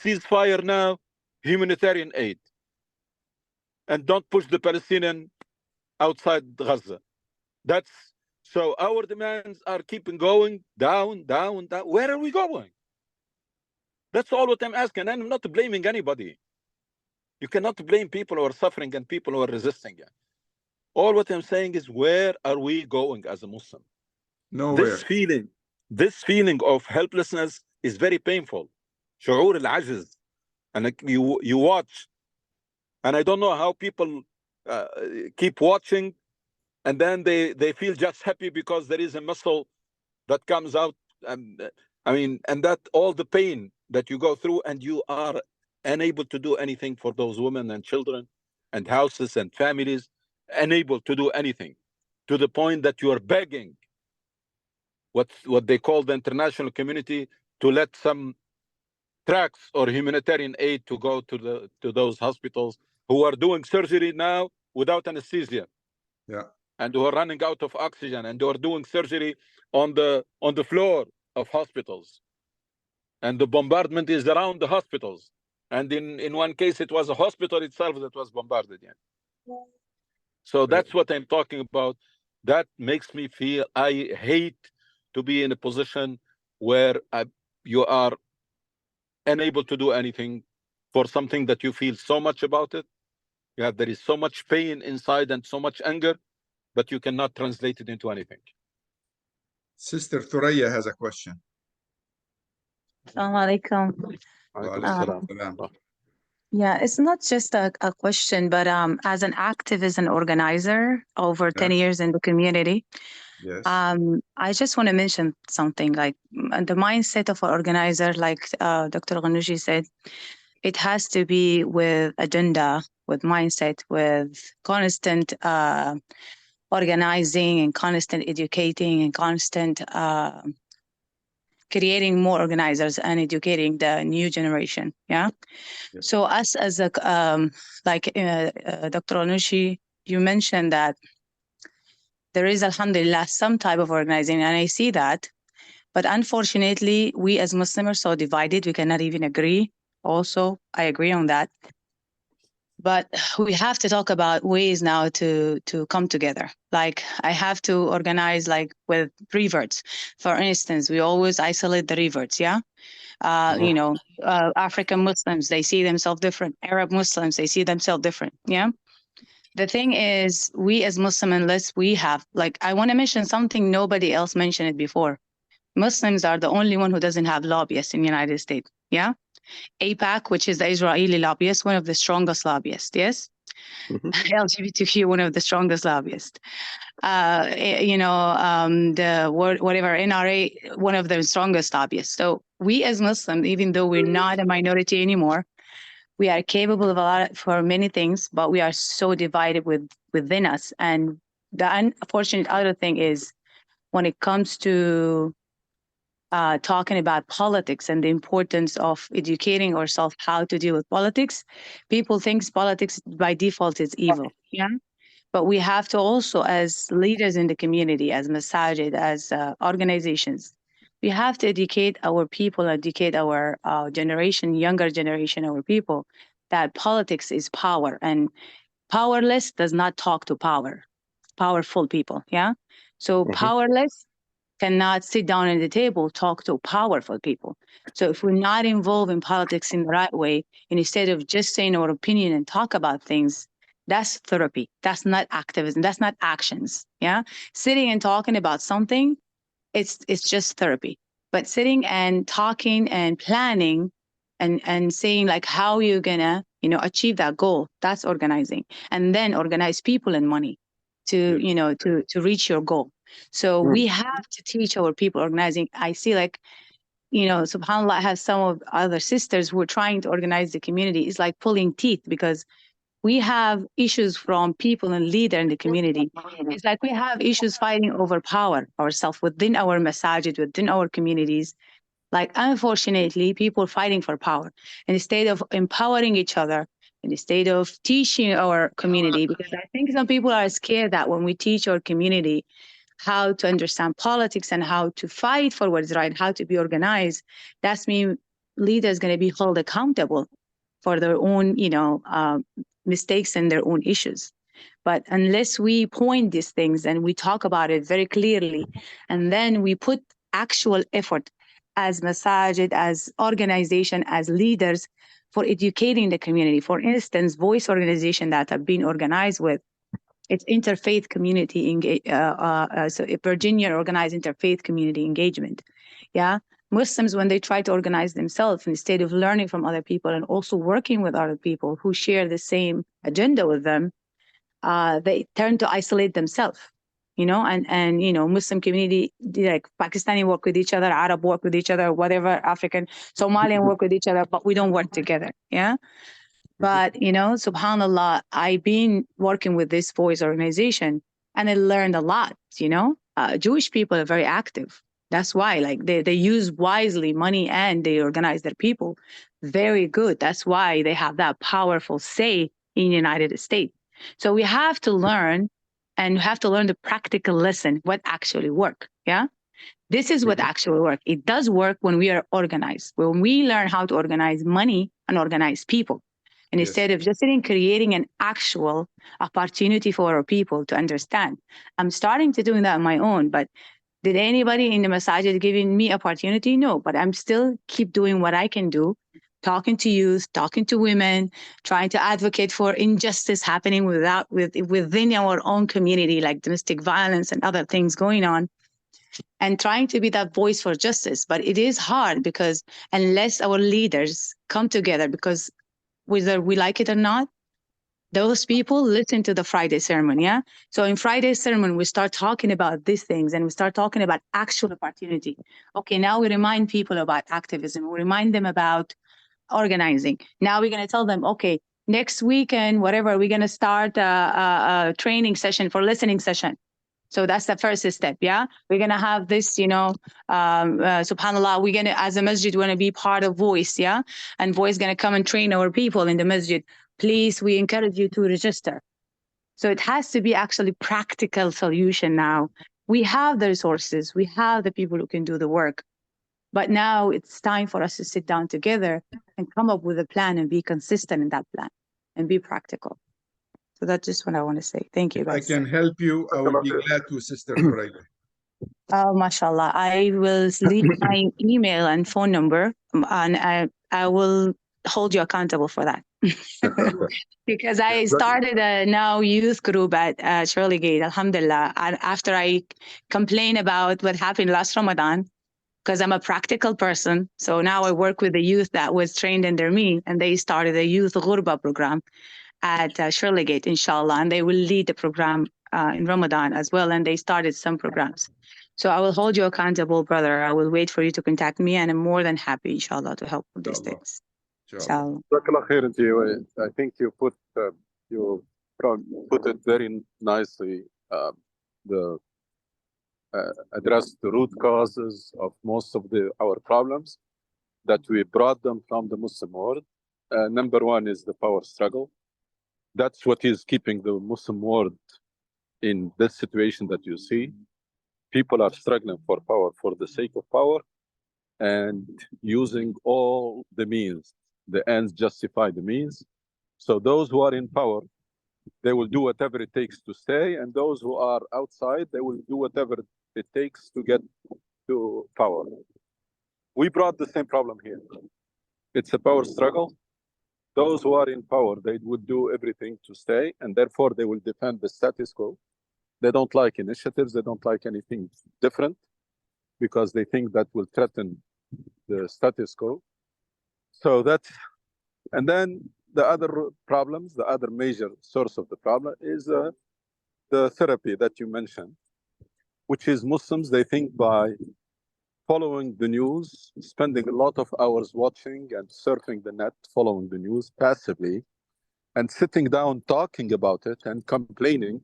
Ceasefire now, humanitarian aid. And don't push the Palestinian outside Gaza. That's, so our demands are keeping going down. Where are we going? That's all what I'm asking. And I'm not blaming anybody. You cannot blame people who are suffering and people who are resisting. All what I'm saying is, where are we going as a Muslim? Nowhere. This feeling of helplessness is very painful. شعور العجز. And you watch, and I don't know how people keep watching, and then they feel just happy because there is a missile that comes out. And that all the pain that you go through, and you are unable to do anything for those women and children and houses and families, unable to do anything, to the point that you are begging what they call the international community to let some tracks or humanitarian aid to go to those hospitals who are doing surgery now without anesthesia. Yeah. And who are running out of oxygen, and who are doing surgery on the floor of hospitals. And the bombardment is around the hospitals. And in one case, it was a hospital itself that was bombarded. So that's what I'm talking about. That makes me feel, I hate to be in a position where you are unable to do anything for something that you feel so much about it. There is so much pain inside and so much anger, but you cannot translate it into anything. Sister Thuraya has a question. Assalamu alaikum. Yeah, it's not just a question, but as an activist and organizer over 10 years in the community, yes. I just want to mention something like the mindset of an organizer, like Dr. Ghannouchi said, it has to be with agenda, with mindset, with constant organizing and constant educating and constant creating more organizers and educating the new generation. Yes. So us as a Dr. Ghannouchi, you mentioned that there is, alhamdulillah, some type of organizing, and I see that. But unfortunately, we as Muslims are so divided, we cannot even agree. Also, I agree on that. But we have to talk about ways now to come together. Like I have to organize like with reverts. For instance, we always isolate the reverts, African Muslims, they see themselves different. Arab Muslims, they see themselves different, The thing is, we as Muslims, unless we have, like, I want to mention something nobody else mentioned it before. Muslims are the only one who doesn't have lobbyists in the United States, AIPAC, which is the Israeli lobbyist, one of the strongest lobbyists, yes? LGBTQ, one of the strongest lobbyists. NRA, one of the strongest lobbyists. So we as Muslims, even though we're not a minority anymore, we are capable of a lot for many things, but we are so divided within us. And the unfortunate other thing is when it comes to talking about politics and the importance of educating ourselves how to deal with politics, people think politics by default is evil. Yeah. But we have to also, as leaders in the community, as masajid, as organizations, we have to educate our people, educate our generation, younger generation, our people, that politics is power, and powerless does not talk to powerful people. Yeah. So powerless cannot sit down at the table, talk to powerful people. So if we're not involved in politics in the right way, and instead of just saying our opinion and talk about things, that's therapy. That's not activism. That's not actions. Yeah. Sitting and talking about something, it's just therapy. But sitting and talking and planning and saying like how you're gonna, achieve that goal, that's organizing. And then organize people and money to, to reach your goal. So we have to teach our people organizing. I see like, subhanAllah, I have some of other sisters who are trying to organize the community. It's like pulling teeth because we have issues from people and leader in the community. It's like we have issues fighting over power ourselves within our masajid, within our communities. Like, unfortunately, people fighting for power. And instead of empowering each other, instead of teaching our community, because I think some people are scared that when we teach our community how to understand politics and how to fight for what's right, how to be organized, that's mean leaders going to be held accountable for their own, mistakes and their own issues. But unless we point these things and we talk about it very clearly, and then we put actual effort as masajid, as organization, as leaders for educating the community. For instance, voice organization that have been organized with, it's interfaith community, so Virginia organized interfaith community engagement. Yeah. Muslims, when they try to organize themselves, instead of learning from other people and also working with other people who share the same agenda with them, they turn to isolate themselves, and Muslim community, like Pakistani work with each other, Arab work with each other, whatever, African, Somalian work with each other, but we don't work together. Yeah. But, subhanAllah, I've been working with this voice organization and I learned a lot, Jewish people are very active. That's why, like, they use wisely money and they organize their people very good. That's why they have that powerful say in the United States. So we have to learn, and we have to learn the practical lesson, what actually work. Yeah. This is what actually work. It does work when we are organized, when we learn how to organize money and organize people. And instead of just sitting, creating an actual opportunity for our people to understand. I'm starting to doing that on my own, but did anybody in the masajid giving me opportunity? No, but I'm still keep doing what I can do, talking to youth, talking to women, trying to advocate for injustice happening within our own community, like domestic violence and other things going on, and trying to be that voice for justice. But it is hard because unless our leaders come together, because whether we like it or not, those people listen to the Friday sermon, yeah? So in Friday's sermon, we start talking about these things and we start talking about actual opportunity. Okay, now we remind people about activism. We remind them about organizing. Now we're going to tell them, okay, next weekend, whatever, we're going to start a training session for listening session. So that's the first step, yeah? We're going to have this, subhanAllah, we're going to, as a masjid, we're going to be part of Voice, yeah? And Voice going to come and train our people in the masjid. Please, we encourage you to register. So it has to be actually practical solution now. We have the resources. We have the people who can do the work. But now it's time for us to sit down together and come up with a plan and be consistent in that plan and be practical. So that's just what I want to say. Thank you, guys. I can help you. I will be glad to, Sister Friday. Oh, mashallah. I will leave my email and phone number, and I will hold you accountable for that. Because I started a now youth group at Shirley Gate, alhamdulillah. And after I complained about what happened last Ramadan, because I'm a practical person. So now I work with the youth that was trained under me, and they started a youth ghurba program at Shirley Gate, inshallah. And they will lead the program in Ramadan as well. And they started some programs. So I will hold you accountable, brother. I will wait for you to contact me, and I'm more than happy, inshallah, to help with these things. Inshallah. I think you put it very nicely. addressed the root causes of most of our problems, that we brought them from the Muslim world. Number one is the power struggle. That's what is keeping the Muslim world in this situation that you see. People are struggling for power for the sake of power and using all the means. The ends justify the means. So those who are in power, they will do whatever it takes to stay, and those who are outside, they will do whatever it takes to get to power. We brought the same problem here. It's a power struggle. Those who are in power, they would do everything to stay, and therefore they will defend the status quo. They don't like initiatives, they don't like anything different, because they think that will threaten the status quo. So that's, and then the other problems, the other major source of the problem is the therapy that you mentioned, which is Muslims, they think by following the news, spending a lot of hours watching and surfing the net, following the news passively, and sitting down talking about it and complaining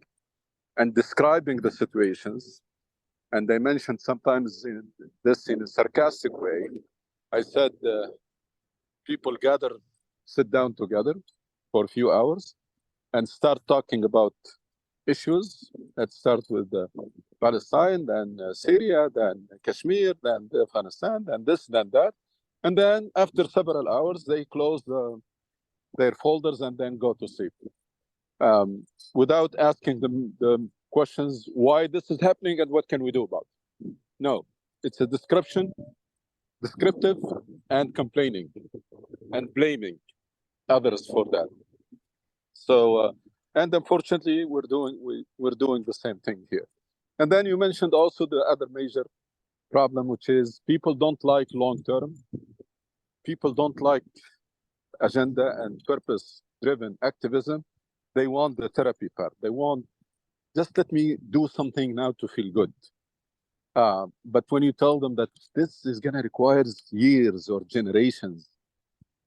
and describing the situations. And they mentioned sometimes this in a sarcastic way. I said, people gather, sit down together for a few hours and start talking about issues. Let's start with Palestine, then Syria, then Kashmir, then Afghanistan, then this, then that. And then after several hours, they close their folders and then go to sleep. Without asking them the questions, why this is happening and what can we do about it? No, it's a descriptive and complaining and blaming others for that. So, and unfortunately, we're doing the same thing here. And then you mentioned also the other major problem, which is people don't like long-term. People don't like agenda and purpose-driven activism. They want the therapy part. They want, just let me do something now to feel good. But when you tell them that this is going to require years or generations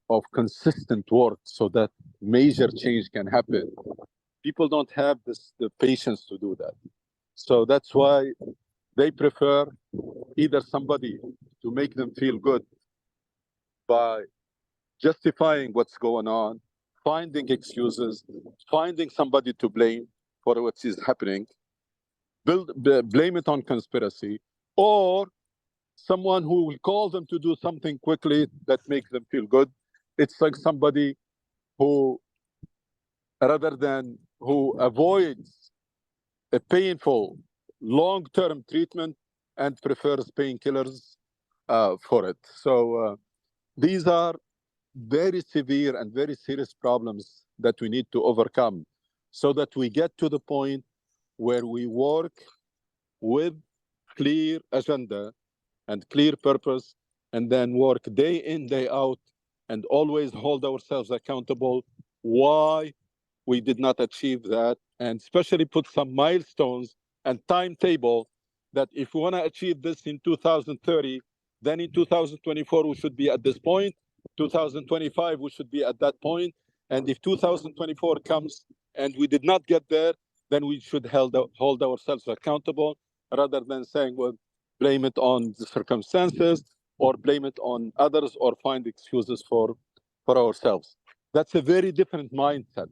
of consistent work so that major change can happen, people don't have the patience to do that. So that's why they prefer either somebody to make them feel good by justifying what's going on, finding excuses, finding somebody to blame for what is happening, blame it on conspiracy, or someone who will call them to do something quickly that makes them feel good. It's like somebody who, rather than who avoids a painful long-term treatment and prefers painkillers for it. So these are very severe and very serious problems that we need to overcome so that we get to the point where we work with clear agenda and clear purpose, and then work day in, day out, and always hold ourselves accountable why we did not achieve that, and especially put some milestones and timetable that if we want to achieve this in 2030, then in 2024 we should be at this point, 2025 we should be at that point, and if 2024 comes and we did not get there, then we should hold ourselves accountable, rather than saying, well, blame it on the circumstances or blame it on others or find excuses for ourselves. That's a very different mindset.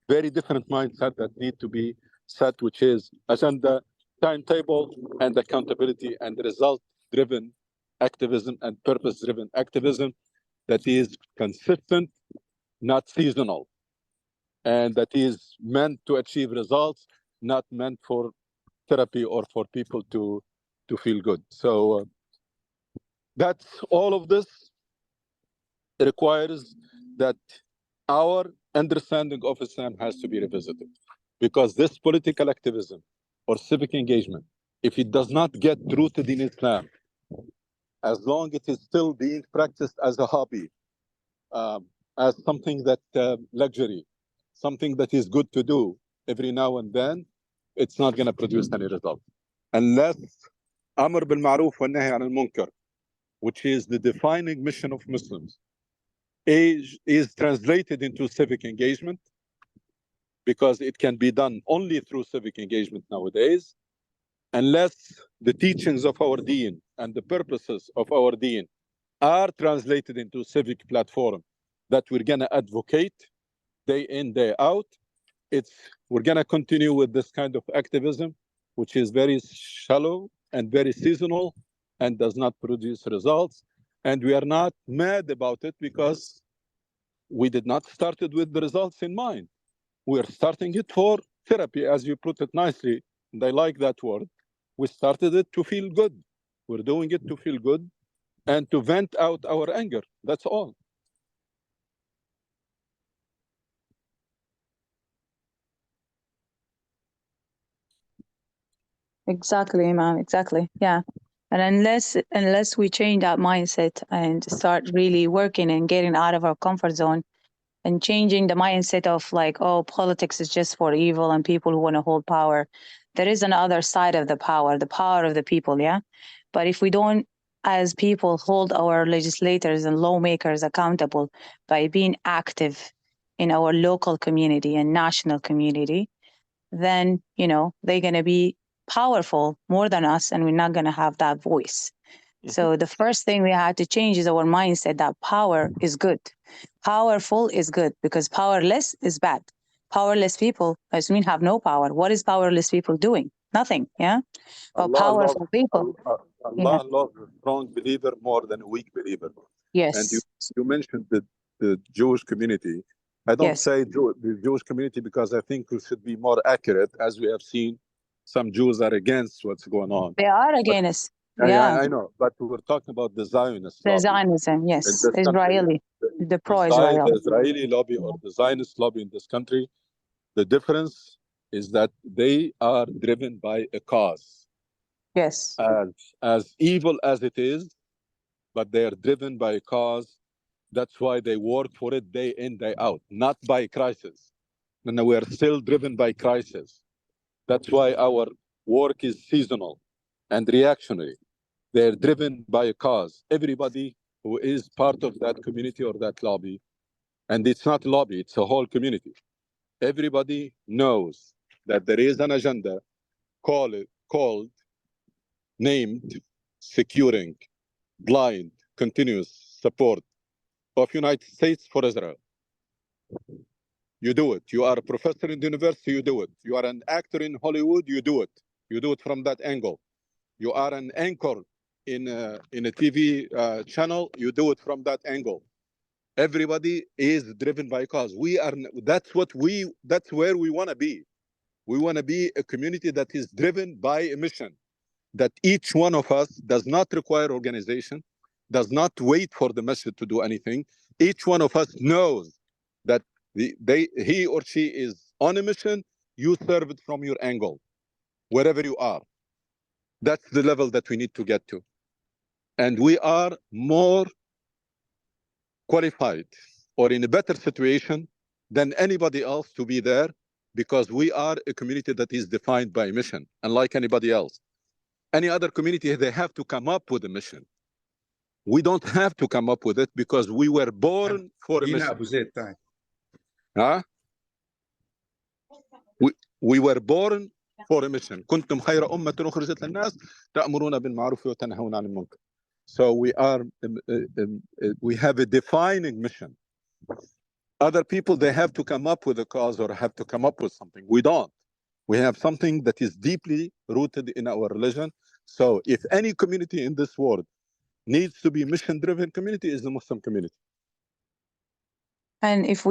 Very different mindset that need to be set, which is agenda, timetable, and accountability, and result-driven activism and purpose-driven activism that is consistent, not seasonal, and that is meant to achieve results, not meant for therapy or for people to feel good. So that's all of this requires that our understanding of Islam has to be revisited, because this political activism or civic engagement, if it does not get rooted in Islam, as long as it is still being practiced as a hobby, as something that luxury, something that is good to do every now and then, it's not going to produce any result. Unless Amr bil Ma'ruf wa Nahy anil Munkar, which is the defining mission of Muslims, is translated into civic engagement, because it can be done only through civic engagement nowadays. unless the teachings of our deen and the purposes of our deen are translated into civic platform that we're going to advocate day in, day out, we're going to continue with this kind of activism, which is very shallow and very seasonal and does not produce results. And we are not mad about it because we did not start it with the results in mind. We're starting it for therapy, as you put it nicely, and I like that word. We started it to feel good. We're doing it to feel good and to vent out our anger. That's all. Exactly, Imam. Exactly. Yeah. And unless we change that mindset and start really working and getting out of our comfort zone and changing the mindset of like, oh, politics is just for evil and people who want to hold power. There is another side of the power of the people, yeah? But if we don't, as people, hold our legislators and lawmakers accountable by being active in our local community and national community, then, you know, they're going to be powerful more than us, and we're not going to have that voice. So the first thing we had to change is our mindset that power is good. Powerful is good, because powerless is bad. Powerless people, as mean, have no power. What is powerless people doing? Nothing, yeah? But powerful people. Allah loves a strong believer more than a weak believer. Yes. And you mentioned the Jewish community. I don't say the Jewish community because I think we should be more accurate. As we have seen, some Jews are against what's going on. They are against. Yeah, I know, but we're talking about the Zionist the lobby. Zionism, yes, Israeli, the pro-Israel. The Israeli lobby or the Zionist lobby in this country, the difference is that they are driven by a cause. Yes. As evil as it is, but they are driven by a cause. That's why they work for it day in, day out, not by crisis. And we are still driven by crisis. That's why our work is seasonal and reactionary. They're driven by a cause. Everybody who is part of that community or that lobby, and it's not a lobby, it's a whole community. Everybody knows that there is an agenda called, named, securing blind, continuous support of United States for Israel. You do it. You are a professor in the university, you do it. You are an actor in Hollywood, you do it. You do it from that angle. You are an anchor in a TV channel, you do it from that angle. Everybody is driven by cause. That's where we want to be. We want to be a community that is driven by a mission, that each one of us does not require organization, does not wait for the message to do anything. Each one of us knows that he or she is on a mission, you serve it from your angle, wherever you are. That's the level that we need to get to. And we are more qualified or in a better situation than anybody else to be there, because we are a community that is defined by a mission, unlike anybody else. Any other community, they have to come up with a mission. We don't have to come up with it because we were born for a mission. Huh? We were born for a mission. كنتم خير أمة أخرجت للناس تأمرون بالمعروف وتنهون عن المنكر. So we have a defining mission. Other people, they have to come up with a cause or have to come up with something. We don't. We have something that is deeply rooted in our religion. So if any community in this world needs to be mission-driven community, is the Muslim community. And if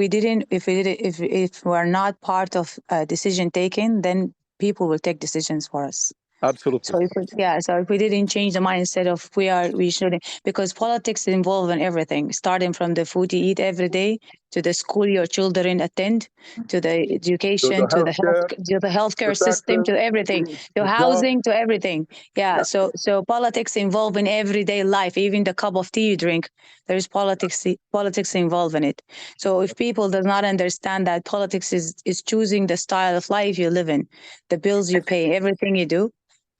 we're not part of decision taking, then people will take decisions for us. Absolutely. So if we didn't change the mindset of we shouldn't, because politics is involved in everything, starting from the food you eat every day, to the school your children attend, to the education, to the healthcare system, to everything, to housing, to everything. Yeah. So politics involved in everyday life, even the cup of tea you drink, there's politics involved in it. So if people does not understand that politics is choosing the style of life you live in, the bills you pay, everything you do,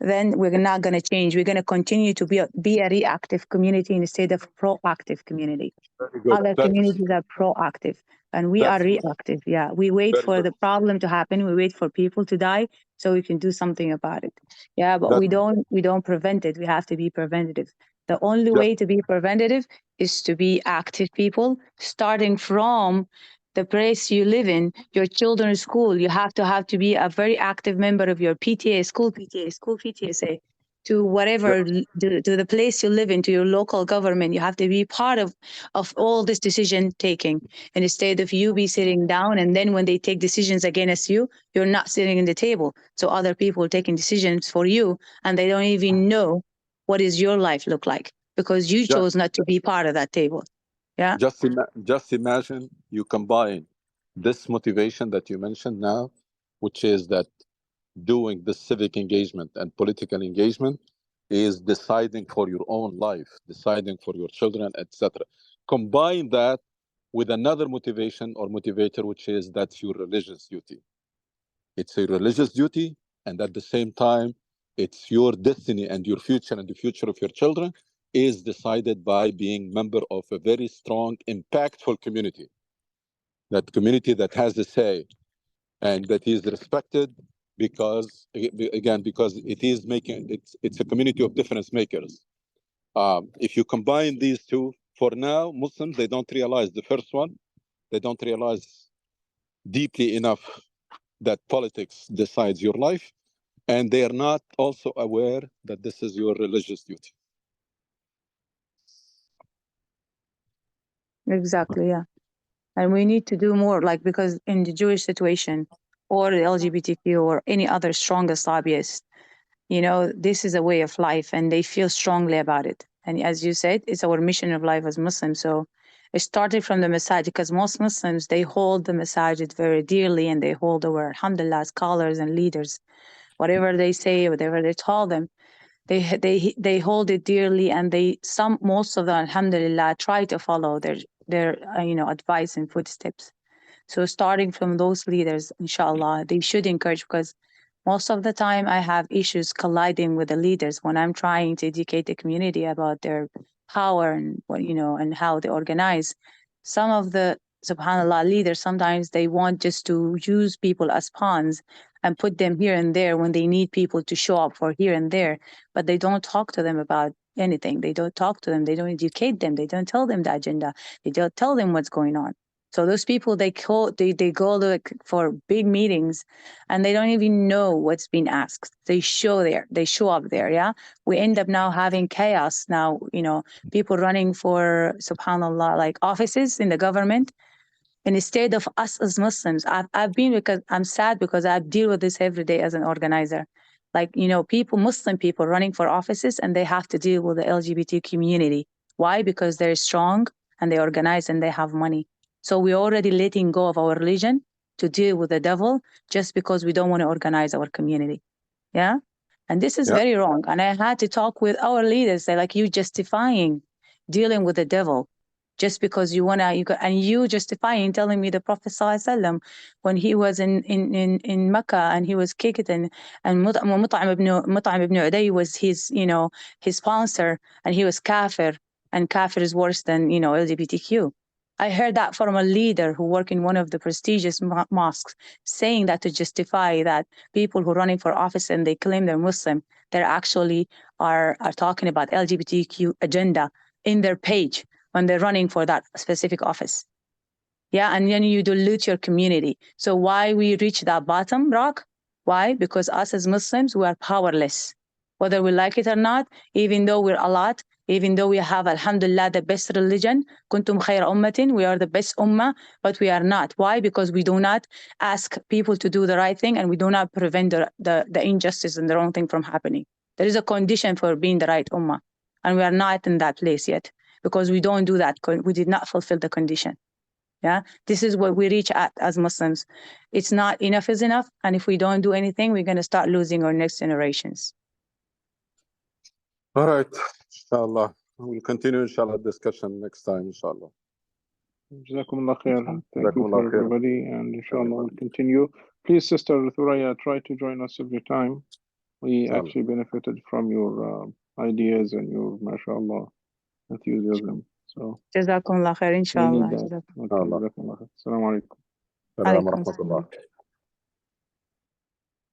then we're not going to change. We're going to continue to be a reactive community instead of proactive community. Very good. Other communities are proactive and we are reactive. Yeah, we wait very for good. the problem to happen. We wait for people to die so we can do something about it. Yeah, but we don't prevent it. We have to be preventative. The only way to be preventative is to be active people, starting from the place you live in, your children's school. You have to be a very active member of your PTA, school PTSA, to whatever, to the place you live in, to your local government. You have to be part of all this decision taking. And instead of you be sitting down and then when they take decisions against you, you're not sitting in the table. So other people are taking decisions for you and they don't even know what does your life look like because you chose not to be part of that table. Yeah. Just imagine you combine this motivation that you mentioned now, which is that doing the civic engagement and political engagement is deciding for your own life, deciding for your children, etc. Combine that with another motivation or motivator, which is that's your religious duty. It's a religious duty, and at the same time, it's your destiny and your future and the future of your children is decided by being member of a very strong, impactful community. That community that has a say and that is respected because, again, because it is making, it's a community of difference makers. If you combine these two, for now, Muslims, they don't realize the first one. They don't realize deeply enough that politics decides your life. And they are not also aware that this is your religious duty. Exactly, yeah. And we need to do more, like, because in the Jewish situation or the LGBTQ or any other strongest lobbyists, you know, this is a way of life and they feel strongly about it. And as you said, it's our mission of life as Muslims. So it started from the masajid because most Muslims, they hold the masajid very dearly and they hold our, alhamdulillah, scholars and leaders. Whatever they say, whatever they tell them, they hold it dearly and most of them, alhamdulillah, try to follow their advice and footsteps. So starting from those leaders, inshallah, they should encourage, because most of the time I have issues colliding with the leaders when I'm trying to educate the community about their power and and how they organize. Some of the subhanallah leaders, sometimes they want just to use people as pawns and put them here and there when they need people to show up for here and there, but they don't talk to them about anything. They don't talk to them. They don't educate them. They don't tell them the agenda. They don't tell them what's going on. So those people, they go for big meetings and they don't even know what's being asked. They show up there. Yeah. We end up now having chaos now, people running for, subhanallah, like offices in the government. And instead of us as Muslims, because I'm sad because I deal with this every day as an organizer. Like, Muslim people running for offices and they have to deal with the LGBT community. Why? Because they're strong and they organize and they have money. So we're already letting go of our religion to deal with the devil just because we don't want to organize our community. Yeah. And this is very wrong. And I had to talk with our leaders. They're like, you justifying dealing with the devil just because you you justifying telling me the Prophet ﷺ, when he was in Mecca and he was kicked and Mut'im ibn Uday was his sponsor and he was kafir, and kafir is worse than LGBTQ. I heard that from a leader who worked in one of the prestigious mosques, saying that to justify that people who are running for office and they claim they're Muslim, they actually are talking about LGBTQ agenda in their page when they're running for that specific office. Yeah, and then you dilute your community. So why we reach that bottom rock? Why? Because us as Muslims, we are powerless. Whether we like it or not, even though we're a lot, even though we have, alhamdulillah, the best religion, kuntum khayra ummatin, we are the best ummah, but we are not. Why? Because we do not ask people to do the right thing and we do not prevent the injustice and the wrong thing from happening. There is a condition for being the right ummah, and we are not in that place yet because we don't do that. We did not fulfill the condition. Yeah, this is what we reach at as Muslims. It's not enough is enough. And if we don't do anything, we're going to start losing our next generations. All right, inshallah. We'll continue, inshallah, discussion next time, inshallah. Jazakumullah khair. Thank you for everybody, and inshallah we'll continue. Please, Sister Thuraya, try to join us every time. We Inshallah. actually benefited from your ideas and your, mashallah, enthusiasm. So جزاكم الله خير إن we شاء need الله. that. جزاكم Okay, Allah. جزاكم الله خير. السلام عليكم. Salam عليكم wa rahmatullah. السلام.